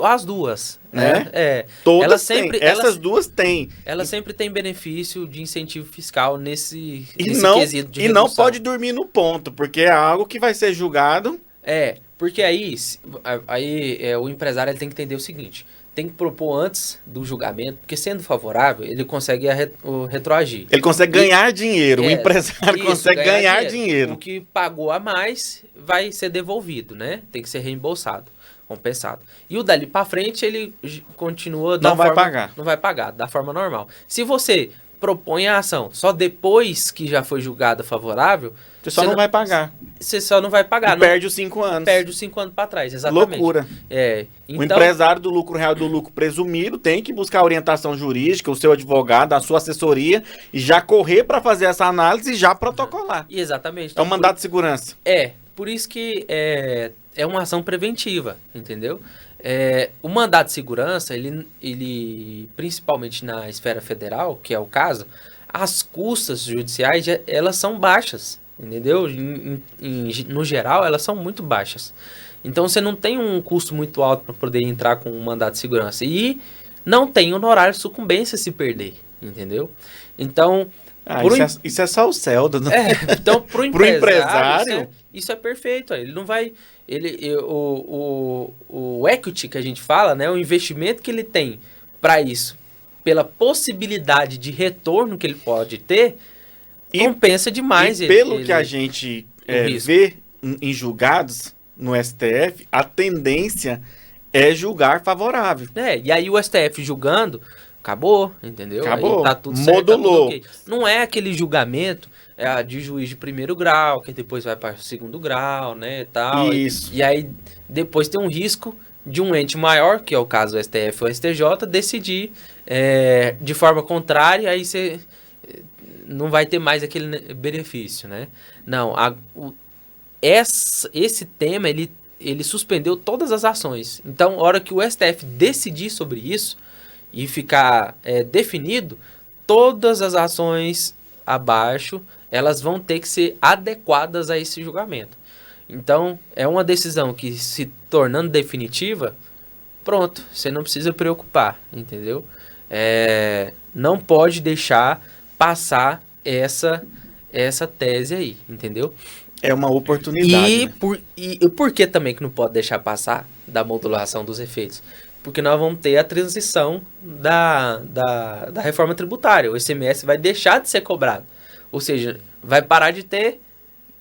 As duas. Né? Todas essas duas têm. Ela sempre tem benefício de incentivo fiscal nesse quesito de redução. E não pode dormir no ponto, porque é algo que vai ser julgado. Porque aí o empresário ele tem que entender o seguinte: tem que propor antes do julgamento, porque sendo favorável, ele consegue retroagir. Ele consegue ganhar dinheiro, o empresário consegue ganhar dinheiro. O que pagou a mais vai ser devolvido, né? Tem que ser reembolsado, compensado. E o dali para frente, ele continua Não vai pagar, da forma normal. Se você propõe a ação só depois que já foi julgada favorável, você não vai pagar. Você só não vai pagar. E perde os 5 anos. Perde os 5 anos para trás, exatamente. Loucura. Então, o empresário do lucro real e do lucro presumido tem que buscar orientação jurídica, o seu advogado, a sua assessoria, e já correr para fazer essa análise e já protocolar. Exatamente. Então, é um mandato de segurança. Por isso que é uma ação preventiva, entendeu? O mandato de segurança, ele principalmente na esfera federal, que é o caso, as custas judiciais, elas são baixas, entendeu? No geral, elas são muito baixas. Então, você não tem um custo muito alto para poder entrar com um mandato de segurança. E não tem honorário de sucumbência se perder, entendeu? Então... isso é só o Celdo, né? Então, pro empresário isso é perfeito. Ele não vai... O equity que a gente fala, né? O investimento que ele tem para isso, pela possibilidade de retorno que ele pode ter, compensa demais. E pelo que a gente vê em julgados no STF, a tendência é julgar favorável. E aí o STF julgando... Acabou, entendeu? Acabou. Aí tá tudo certo, modulou. Tá tudo okay. Não é aquele julgamento de juiz de primeiro grau, que depois vai para segundo grau, né, tal. Isso. E aí depois tem um risco de um ente maior, que é o caso do STF ou STJ, decidir de forma contrária, aí você não vai ter mais aquele benefício, né? Não, esse tema, ele suspendeu todas as ações. Então, a hora que o STF decidir sobre isso, e ficar definido, todas as ações abaixo, elas vão ter que ser adequadas a esse julgamento. Então, é uma decisão que, se tornando definitiva, pronto, você não precisa preocupar, entendeu? Não pode deixar passar essa tese aí, entendeu? É uma oportunidade. E por que também que não pode deixar passar da modulação dos efeitos? Porque nós vamos ter a transição da reforma tributária. O ICMS vai deixar de ser cobrado. Ou seja, vai parar de ter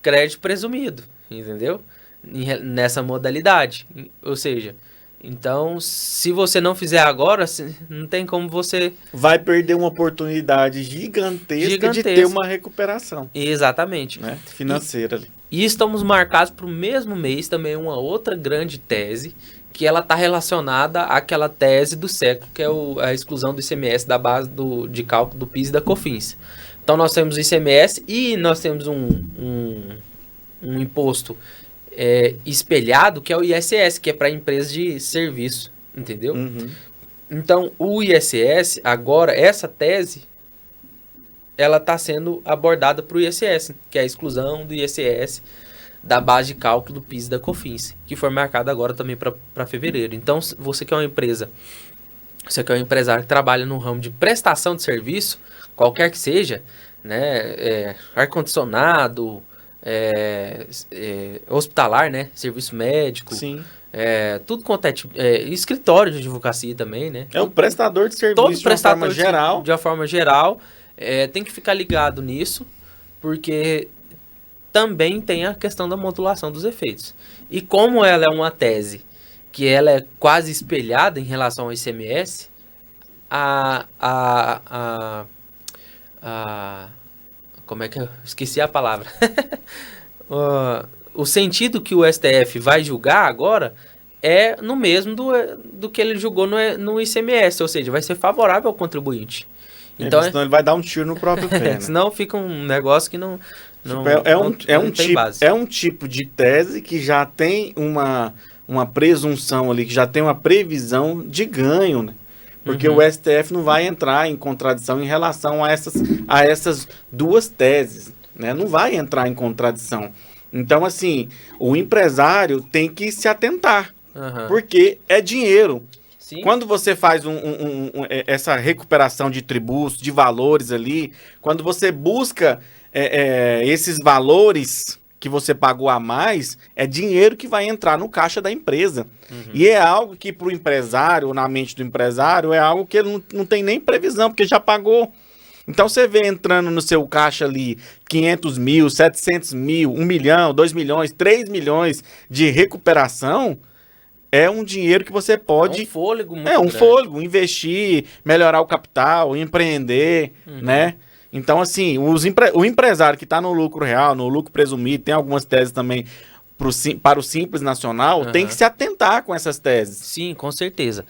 crédito presumido, entendeu? Nessa modalidade. Ou seja, então, se você não fizer agora, não tem como você... Vai perder uma oportunidade gigantesca de ter uma recuperação. Exatamente. Né? Financeira. E estamos marcados para o mesmo mês também uma outra grande tese, que ela está relacionada àquela tese do século, que é a exclusão do ICMS da base de cálculo do PIS e da COFINS. Então, nós temos o ICMS e nós temos um imposto espelhado, que é o ISS, que é para empresas de serviço, entendeu? Uhum. Então, o ISS, agora, essa tese, ela está sendo abordada para o ISS, que é a exclusão do ISS da base de cálculo do PIS e da COFINS, que foi marcada agora também para fevereiro. Então, você que é uma empresa, você que é um empresário que trabalha no ramo de prestação de serviço, qualquer que seja, né, ar-condicionado, hospitalar, né, serviço médico, sim, tudo quanto escritório de advocacia também, né? É um prestador de serviço todo prestador de uma forma geral, tem que ficar ligado nisso, porque também tem a questão da modulação dos efeitos. E como ela é uma tese que ela é quase espelhada em relação ao ICMS, como é que eu esqueci a palavra? O sentido que o STF vai julgar agora é no mesmo do que ele julgou no ICMS, ou seja, vai ser favorável ao contribuinte. Então, senão ele vai dar um tiro no próprio pé, né? Senão fica um negócio que não tem base. É um tipo de tese que já tem uma presunção ali, que já tem uma previsão de ganho, né? Porque o STF não vai entrar em contradição em relação a essas duas teses, né? Não vai entrar em contradição. Então, assim, o empresário tem que se atentar, porque é dinheiro. Sim. Quando você faz essa recuperação de tributos, de valores ali, quando você busca esses valores que você pagou a mais, é dinheiro que vai entrar no caixa da empresa. E é algo que para o empresário, ou na mente do empresário, é algo que ele não tem nem previsão, porque já pagou. Então você vê entrando no seu caixa ali 500 mil, 700 mil, 1 milhão, 2 milhões, 3 milhões de recuperação, é um dinheiro que você pode... É um fôlego muito grande. Fôlego, investir, melhorar o capital, empreender, né? Então, assim, o empresário que está no lucro real, no lucro presumido, tem algumas teses também para o Simples Nacional, tem que se atentar com essas teses. Sim, com certeza.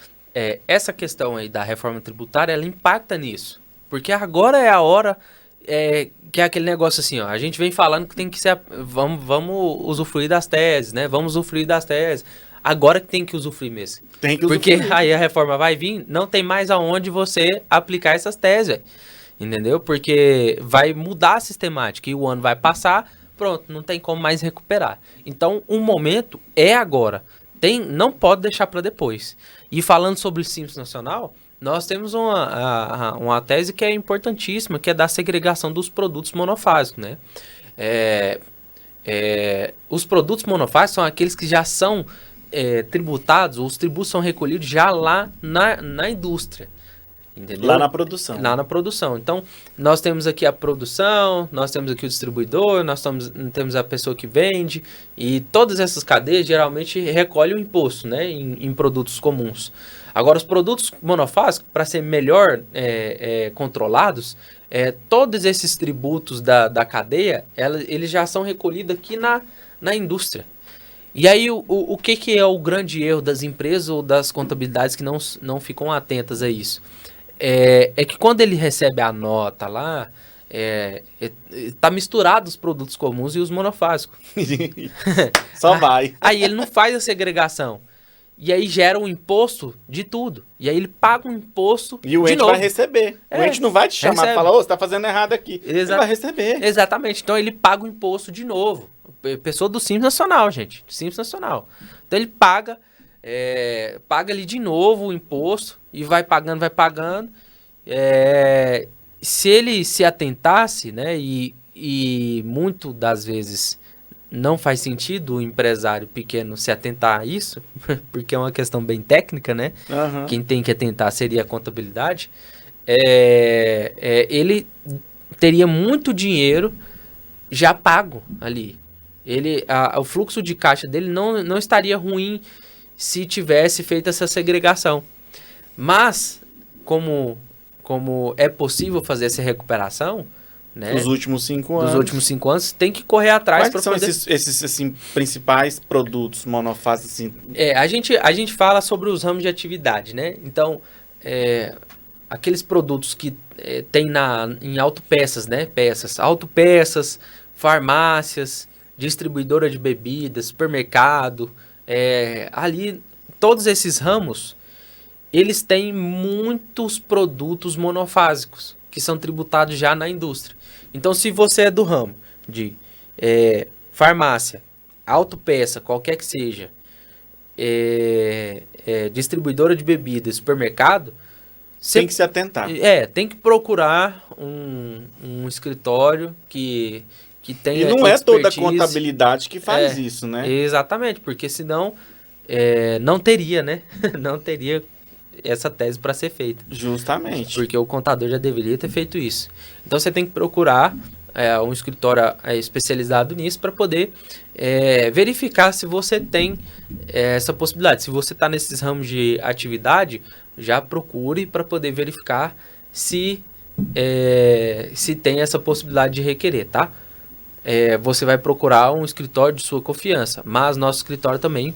Essa questão aí da reforma tributária, ela impacta nisso. Porque agora é a hora que é aquele negócio assim, ó, a gente vem falando que tem que ser... Vamos usufruir das teses, né? Vamos usufruir das teses. Agora que tem que usufruir mesmo. Tem que usufruir. Porque aí a reforma vai vir, não tem mais aonde você aplicar essas teses, véio. Entendeu? Porque vai mudar a sistemática e o ano vai passar, pronto, não tem como mais recuperar. Então, o momento é agora. Não pode deixar para depois. E falando sobre o Simples Nacional, nós temos uma tese que é importantíssima, que é da segregação dos produtos monofásicos, né? Os produtos monofásicos são aqueles que já são tributados, os tributos são recolhidos já lá na indústria. Entendeu? Lá na produção. Lá na produção. Então, nós temos aqui a produção, nós temos aqui o distribuidor, nós temos a pessoa que vende, e todas essas cadeias geralmente recolhem o imposto, né, em produtos comuns. Agora, os produtos monofásicos, para ser melhor controlados, todos esses tributos da cadeia, eles já são recolhidos aqui na indústria. E aí, o que é o grande erro das empresas ou das contabilidades que não ficam atentas a isso? Que quando ele recebe a nota lá, tá misturado os produtos comuns e os monofásicos. Só vai. Aí ele não faz a segregação. E aí gera um imposto de tudo. E aí ele paga um imposto de novo. E o ente vai receber. O ente não vai te chamar e falar, você tá fazendo errado aqui. Ele vai receber. Exatamente. Então ele paga o imposto de novo. Pessoa do Simples Nacional, gente. Simples Nacional. Então ele paga ali de novo o imposto e vai pagando. Se ele se atentasse, né, e muito das vezes não faz sentido o empresário pequeno se atentar a isso, porque é uma questão bem técnica, né? Quem tem que atentar seria a contabilidade. Ele teria muito dinheiro já pago ali. O fluxo de caixa dele não estaria ruim se tivesse feito essa segregação. Mas, como é possível fazer essa recuperação, né, dos últimos 5 anos. Dos últimos 5 anos, tem que correr atrás para poder... Quais são esses assim, principais produtos monofásicos? Assim? A gente fala sobre os ramos de atividade, né? Então, aqueles produtos que tem em autopeças, né? Autopeças, farmácias, distribuidora de bebidas, supermercado, ali, todos esses ramos, eles têm muitos produtos monofásicos que são tributados já na indústria. Então, se você é do ramo de farmácia, autopeça, qualquer que seja, distribuidora de bebidas, supermercado, tem que se atentar. Tem que procurar um escritório que tenha expertise. E não é toda a contabilidade que faz isso, né? Exatamente, porque senão não teria, né? Não teria essa tese para ser feita. Justamente. Porque o contador já deveria ter feito isso. Então você tem que procurar um escritório especializado nisso para poder verificar se você tem essa possibilidade. Se você está nesses ramos de atividade, já procure para poder verificar se tem essa possibilidade de requerer, tá? Você vai procurar um escritório de sua confiança, mas nosso escritório também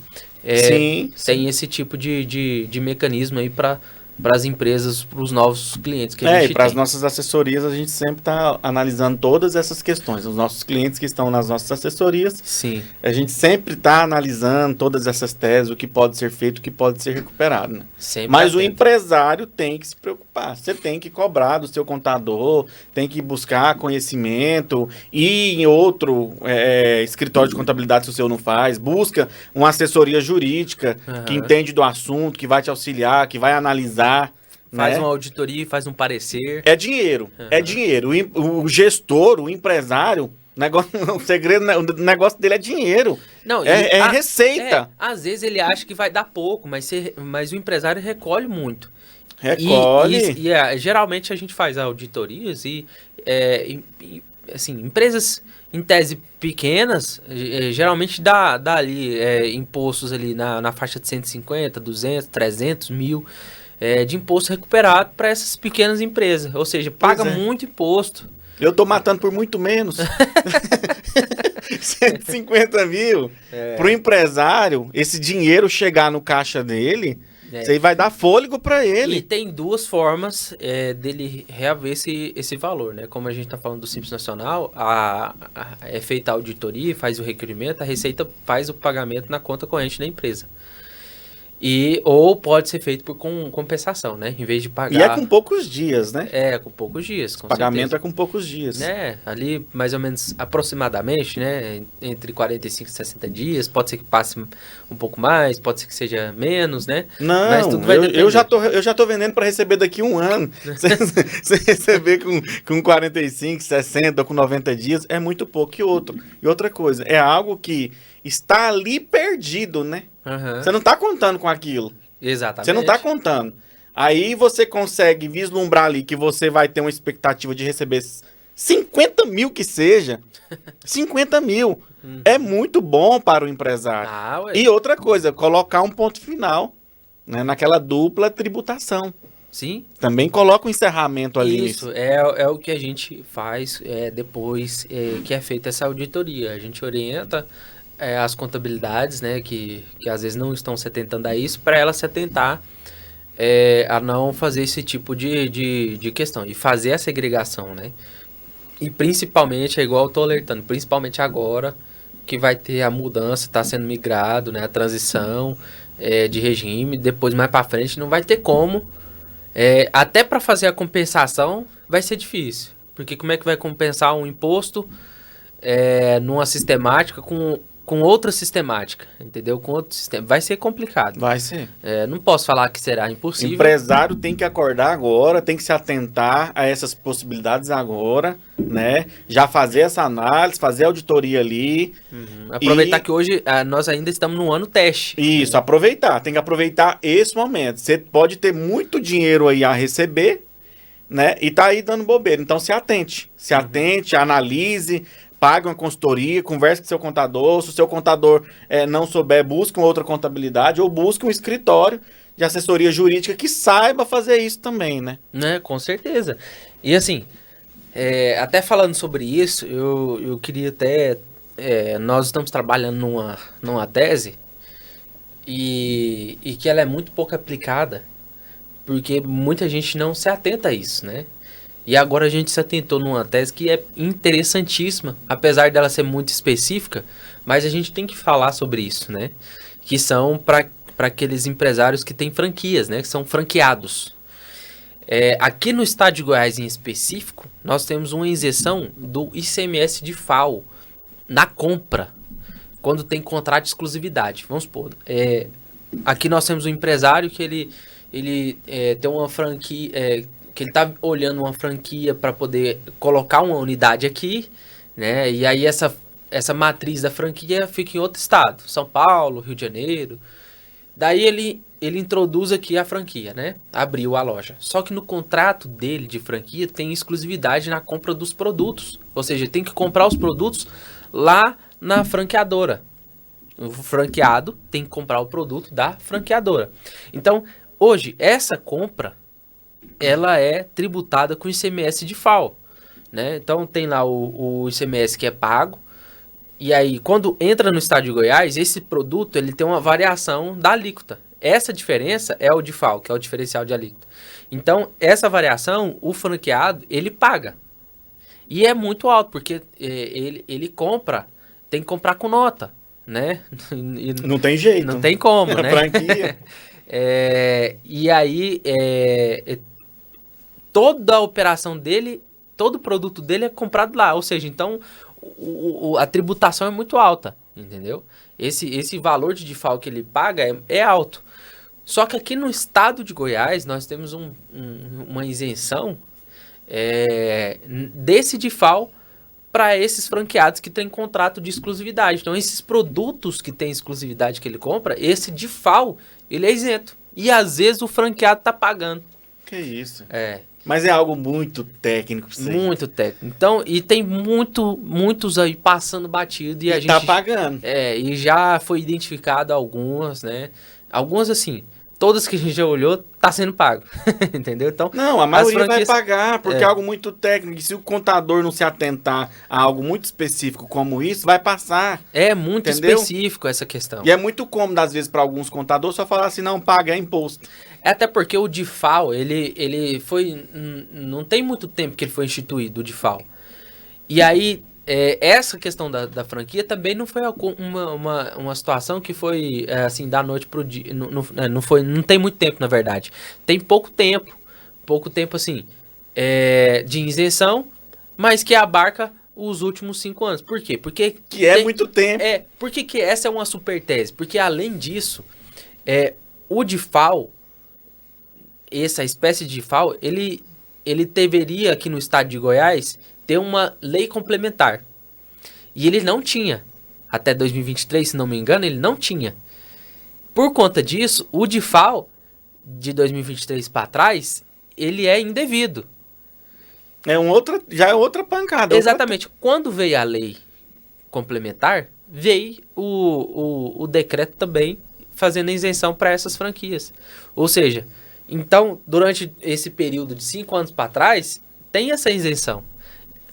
tem esse tipo de mecanismo aí para para as empresas, para os novos clientes que a gente E para as tem. nossas assessorias, a gente sempre está analisando todas essas questões. Os nossos clientes que estão nas nossas assessorias, Sim, a gente sempre está analisando todas essas teses, o que pode ser feito, o que pode ser recuperado, né? sempre Mas o atento. empresário tem que se preocupar. Você tem que cobrar do seu contador, tem que buscar conhecimento, ir em outro escritório de contabilidade se o seu não faz, busca uma assessoria jurídica que Aham. entende do assunto, que vai te auxiliar, que vai analisar. Faz Né? uma auditoria, faz um parecer. É dinheiro, é dinheiro. O gestor, o empresário, o segredo, o negócio dele é dinheiro. Não, É receita. às vezes ele acha que vai dar pouco, mas o empresário recolhe muito. Recolhe. Geralmente a gente faz auditorias assim, empresas em tese pequenas, geralmente dá ali impostos ali na faixa de 150, 200, 300 mil de imposto recuperado para essas pequenas empresas. Ou seja, paga muito imposto. Eu tô matando por muito menos. 150 mil. Pro empresário, esse dinheiro chegar no caixa dele, isso aí vai dar fôlego para ele. E tem duas formas dele reaver esse valor, né? Como a gente está falando do Simples Nacional, é feita a auditoria, faz o requerimento, a Receita faz o pagamento na conta corrente da empresa. Ou pode ser feito por compensação, né? Em vez de pagar... E é com poucos dias, né? Com poucos dias, com O pagamento certeza. é com poucos dias. Né? Ali, mais ou menos, aproximadamente, né? Entre 45 e 60 dias. Pode ser que passe um pouco mais, pode ser que seja menos, né? Não, mas tudo vai eu já tô vendendo para receber daqui um ano. Você receber com 45, 60 ou com 90 dias é muito pouco. E outra coisa, é algo que está ali perdido, né? Uhum. Você não está contando com aquilo. Exatamente. Você não está contando. Aí você consegue vislumbrar ali que você vai ter uma expectativa de receber 50 mil que seja. 50 mil. É muito bom para o empresário. E outra coisa, colocar um ponto final, né, naquela dupla tributação. Sim. Também coloca um encerramento ali. Isso, é o que a gente faz depois que é feita essa auditoria. A gente orienta as contabilidades, né, que às vezes não estão se atentando a isso, para elas se atentar a não fazer esse tipo de questão, e fazer a segregação, né? E principalmente, é igual eu tô alertando, principalmente agora que vai ter a mudança, está sendo migrado, né, a transição de regime, depois mais para frente não vai ter como, até para fazer a compensação vai ser difícil, porque como é que vai compensar um imposto numa sistemática com outra sistemática, entendeu? Com outro sistema. Vai ser complicado. Vai ser. Não posso falar que será impossível. O empresário tem que acordar agora, tem que se atentar a essas possibilidades agora, né? Já fazer essa análise, fazer a auditoria ali. Aproveitar que hoje nós ainda estamos no ano teste. Isso, aproveitar. Tem que aproveitar esse momento. Você pode ter muito dinheiro aí a receber, né? E tá aí dando bobeira. Então se atente. Se atente, analise, pague uma consultoria, converse com seu contador. Se o seu contador não souber, busque uma outra contabilidade ou busque um escritório de assessoria jurídica que saiba fazer isso também, né? Com certeza. E assim, até falando sobre isso, eu queria até... nós estamos trabalhando numa tese e que ela é muito pouco aplicada, porque muita gente não se atenta a isso, né? E agora a gente se atentou numa tese que é interessantíssima, apesar dela ser muito específica, mas a gente tem que falar sobre isso, né? Que são para aqueles empresários que têm franquias, né? Que são franqueados. Aqui no estado de Goiás em específico, nós temos uma isenção do ICMS de FAO na compra, quando tem contrato de exclusividade. Vamos supor, aqui nós temos um empresário que ele tem uma franquia... que ele tá olhando uma franquia para poder colocar uma unidade aqui, né? E aí essa matriz da franquia fica em outro estado, São Paulo, Rio de Janeiro. Daí ele introduz aqui a franquia, né? Abriu a loja. Só que no contrato dele de franquia tem exclusividade na compra dos produtos. Ou seja, tem que comprar os produtos lá na franqueadora. O franqueado tem que comprar o produto da franqueadora. Então, hoje, essa compra ela é tributada com ICMS de FAO, né? Então tem lá o ICMS que é pago, e aí quando entra no estado de Goiás, esse produto ele tem uma variação da alíquota. Essa diferença é o de FAO, que é o diferencial de alíquota. Então, essa variação, o franqueado, ele paga. E é muito alto, porque ele compra, tem que comprar com nota, né? Não tem jeito. Não tem como, né? Franquia. E aí, toda a operação dele, todo o produto dele é comprado lá. Ou seja, então, a tributação é muito alta, entendeu? Esse valor de DIFAL que ele paga é alto. Só que aqui no estado de Goiás, nós temos uma isenção desse DIFAL para esses franqueados que têm contrato de exclusividade. Então, esses produtos que têm exclusividade que ele compra, esse DIFAL, ele é isento. E às vezes o franqueado tá pagando. Que isso. É. Mas é algo muito técnico pra você. Muito técnico. Então, e tem muitos aí passando batido e a gente tá pagando. E já foi identificado algumas, né? Algumas assim, todas que a gente já olhou, tá sendo pago. Entendeu? Então, não, a maioria franquias... vai pagar, porque é algo muito técnico. E se o contador não se atentar a algo muito específico como isso, vai passar. É muito entendeu? específico essa questão. E é muito cômodo, às vezes, para alguns contadores só falar assim, não, paga, é imposto. Até porque o DIFAL, ele foi... Não tem muito tempo que ele foi instituído, o DIFAL. E aí, essa questão da franquia também não foi uma situação que foi, assim, da noite pro dia. Não tem muito tempo, na verdade. Tem pouco tempo, assim, de isenção, mas que abarca os últimos 5 anos. Por quê? Porque... Que é muito tempo. Por que essa é uma super tese? Porque, além disso, o DIFAL... essa espécie de DIFAL, ele deveria, aqui no estado de Goiás, ter uma lei complementar. E ele não tinha. Até 2023, se não me engano, ele não tinha. Por conta disso, o DIFAL, de 2023 para trás, ele é indevido. Já é outra pancada. Exatamente. Quando veio a lei complementar, veio o decreto também fazendo a isenção para essas franquias. Ou seja... Então, durante esse período de 5 anos para trás, tem essa isenção.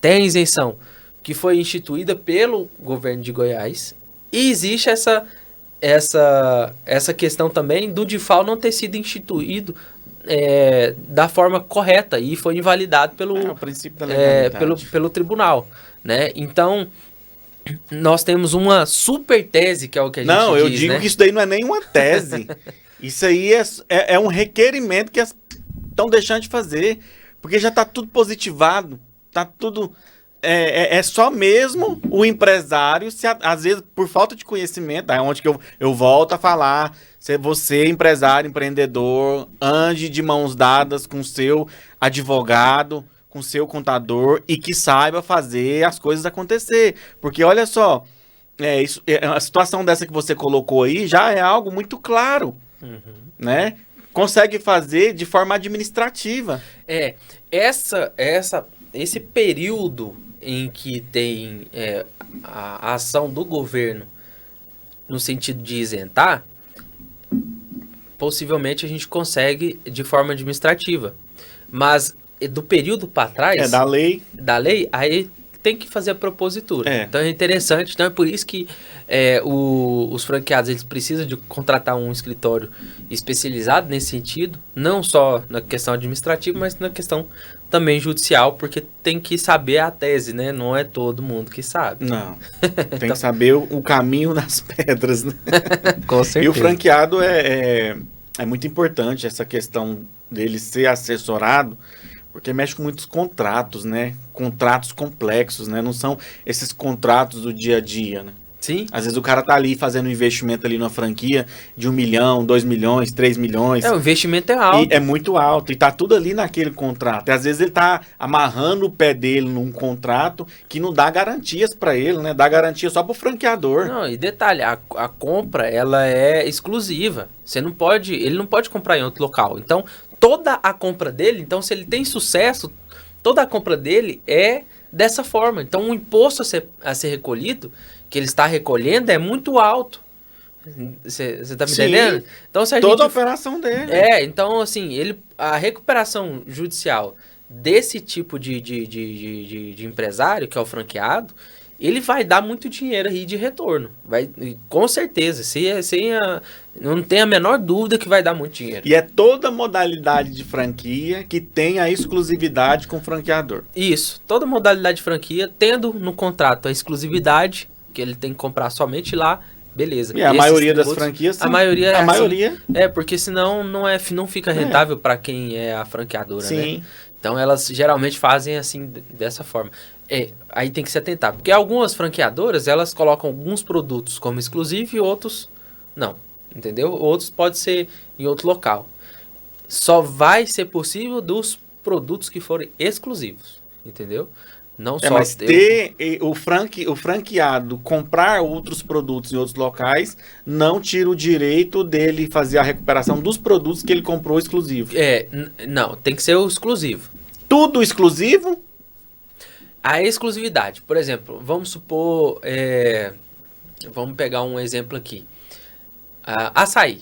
Tem a isenção que foi instituída pelo governo de Goiás. E existe essa questão também do DIFAL não ter sido instituído da forma correta e foi invalidado o princípio da legalidade. pelo tribunal. Né? Então, nós temos uma super tese, que é o que a gente diz. Não, eu digo que isso daí não é nem uma tese. Isso aí é um requerimento que estão deixando de fazer. Porque já está tudo positivado. Está tudo... É só mesmo o empresário, às vezes, por falta de conhecimento, é onde que eu volto a falar, se você, empresário, empreendedor, ande de mãos dadas com seu advogado, com seu contador, e que saiba fazer as coisas acontecer. Porque, olha só, a situação dessa que você colocou aí já é algo muito claro. Né? Consegue fazer de forma administrativa. Esse período em que tem a ação do governo no sentido de isentar, possivelmente a gente consegue de forma administrativa. Mas do período para trás... da lei, aí tem que fazer a propositura. Então é interessante, então é por isso que os franqueados eles precisam de contratar um escritório especializado nesse sentido, não só na questão administrativa, mas na questão também judicial, porque tem que saber a tese, né? Não é todo mundo que sabe. Não, tem que saber o caminho das pedras, né? Com certeza. E o franqueado é muito importante essa questão dele ser assessorado, porque mexe com muitos contratos, né? Contratos complexos, né? Não são esses contratos do dia a dia, né? Sim. Às vezes o cara tá ali fazendo um investimento ali numa franquia de 1 milhão, 2 milhões, 3 milhões. O investimento é alto. E é muito alto. E tá tudo ali naquele contrato. E às vezes ele tá amarrando o pé dele num contrato que não dá garantias para ele, né? Dá garantia só pro franqueador. Não, e detalhe, a compra, ela é exclusiva. Ele não pode comprar em outro local. Então, toda a compra dele, então se ele tem sucesso, toda a compra dele é dessa forma. Então, o imposto a ser recolhido, que ele está recolhendo, é muito alto. Você tá me entendendo? Então, se toda a operação dele. Então, assim, a recuperação judicial desse tipo de empresário, que é o franqueado, ele vai dar muito dinheiro aí de retorno. Vai, com certeza. Não tem a menor dúvida que vai dar muito dinheiro. E é toda modalidade de franquia que tem a exclusividade com o franqueador. Isso. Toda modalidade de franquia, tendo no contrato a exclusividade, que ele tem que comprar somente lá, beleza. E a maioria das franquias, sim. A maioria é a assim. maioria. É, porque senão não fica rentável para quem é a franqueadora, Sim. né? Então elas geralmente fazem assim, dessa forma. Aí tem que se atentar, porque algumas franqueadoras, elas colocam alguns produtos como exclusivo e outros não, entendeu? Outros pode ser em outro local. Só vai ser possível dos produtos que forem exclusivos, entendeu? Não só Mas o franqueado comprar outros produtos em outros locais não tira o direito dele fazer a recuperação dos produtos que ele comprou exclusivo. Não, tem que ser o exclusivo. Tudo exclusivo? A exclusividade, por exemplo, vamos supor, vamos pegar um exemplo aqui, açaí,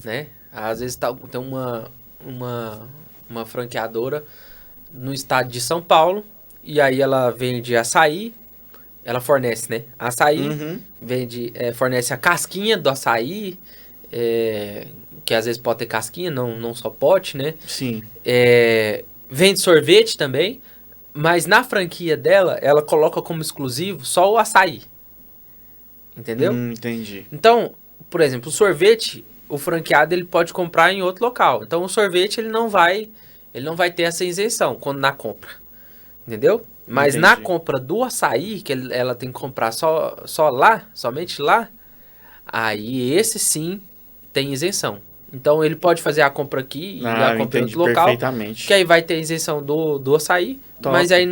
né? Às vezes tem uma franqueadora no estado de São Paulo, e aí ela vende açaí, ela fornece, né? Açaí, fornece a casquinha do açaí, que às vezes pode ter casquinha, não só pote, né? Sim. Vende sorvete também. Mas na franquia dela, ela coloca como exclusivo só o açaí. Entendeu? Entendi. Então, por exemplo, o sorvete, o franqueado ele pode comprar em outro local. Então, o sorvete ele não vai ter essa isenção quando na compra. Entendeu? Mas na compra do açaí, que ela tem que comprar só lá, somente lá, aí esse sim tem isenção. Então, ele pode fazer a compra aqui e a compra em outro local, que aí vai ter isenção do açaí. Top. Mas aí,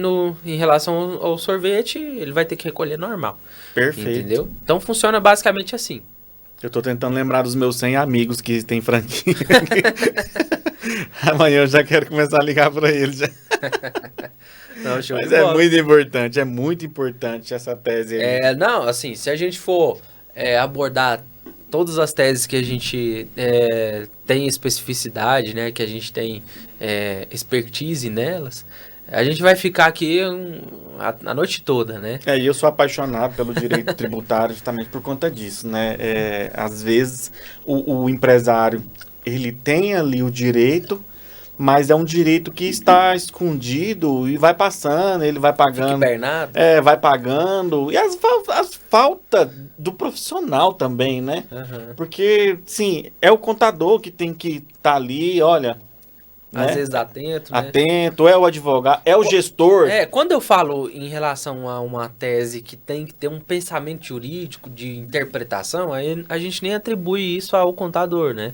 em relação ao sorvete, ele vai ter que recolher normal. Perfeito. Entendeu? Então, funciona basicamente assim. Eu tô tentando lembrar dos meus 100 amigos que tem franquia. Amanhã eu já quero começar a ligar para eles. Já. Não, mas é muito importante essa tese aí. Não, assim, se a gente for abordar todas as teses que a gente tem especificidade, né, que a gente tem expertise nelas, a gente vai ficar aqui a noite toda, né? E eu sou apaixonado pelo direito tributário justamente por conta disso, né? Às vezes o empresário, ele tem ali o direito, mas é um direito que está escondido e vai passando, ele vai pagando. Fica hibernado. Vai pagando. E as faltas do profissional também, né? Uhum. Porque, sim, é o contador que tem que estar ali, olha... Às vezes atento, né? Atento, é o advogado, é o gestor. Quando eu falo em relação a uma tese que tem que ter um pensamento jurídico de interpretação, aí a gente nem atribui isso ao contador, né?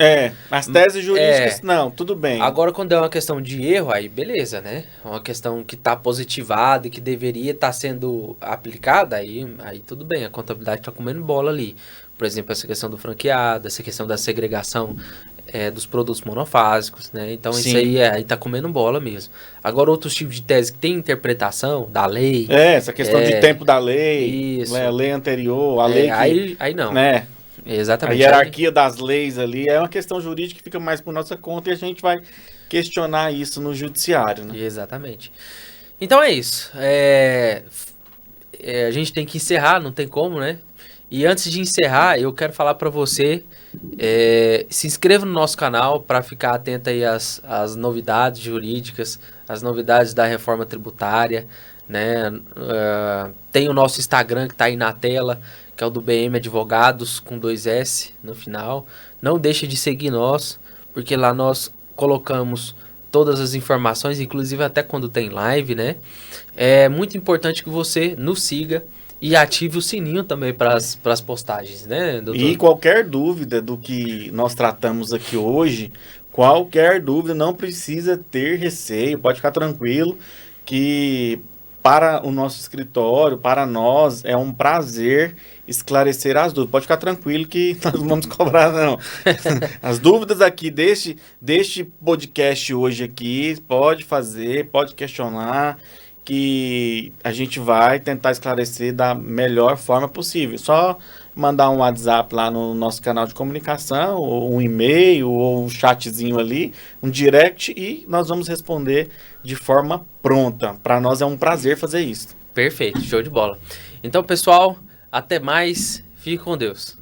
As teses jurídicas, não, tudo bem. Agora, quando é uma questão de erro, aí beleza, né? Uma questão que está positivada e que deveria estar sendo aplicada, aí tudo bem, a contabilidade está comendo bola ali. Por exemplo, essa questão do franqueado, essa questão da segregação dos produtos monofásicos, né? Então, sim, isso aí tá comendo bola mesmo. Agora, outros tipos de tese que tem interpretação da lei... essa questão de tempo da lei, isso. A lei anterior, a lei que... Aí não. Né? Exatamente. A hierarquia das leis ali é uma questão jurídica que fica mais por nossa conta e a gente vai questionar isso no judiciário, né? Exatamente. Então, é isso. A gente tem que encerrar, não tem como, né? E antes de encerrar, eu quero falar para você, se inscreva no nosso canal para ficar atento aí às novidades jurídicas, às novidades da reforma tributária, né? Tem o nosso Instagram que está aí na tela, que é o do BM Advogados, com 2S no final. Não deixe de seguir nós, porque lá nós colocamos todas as informações, inclusive até quando tem live, né? É muito importante que você nos siga e ative o sininho também para as postagens, né, doutor? E qualquer dúvida do que nós tratamos aqui hoje, qualquer dúvida, não precisa ter receio, pode ficar tranquilo, que para o nosso escritório, para nós, é um prazer esclarecer as dúvidas. Pode ficar tranquilo que nós não vamos cobrar, não. As dúvidas aqui deste podcast hoje aqui, pode fazer, pode questionar, que a gente vai tentar esclarecer da melhor forma possível. Só mandar um WhatsApp lá no nosso canal de comunicação, ou um e-mail, ou um chatzinho ali, um direct, e nós vamos responder de forma pronta. Para nós é um prazer fazer isso. Perfeito, show de bola. Então, pessoal, até mais. Fique com Deus.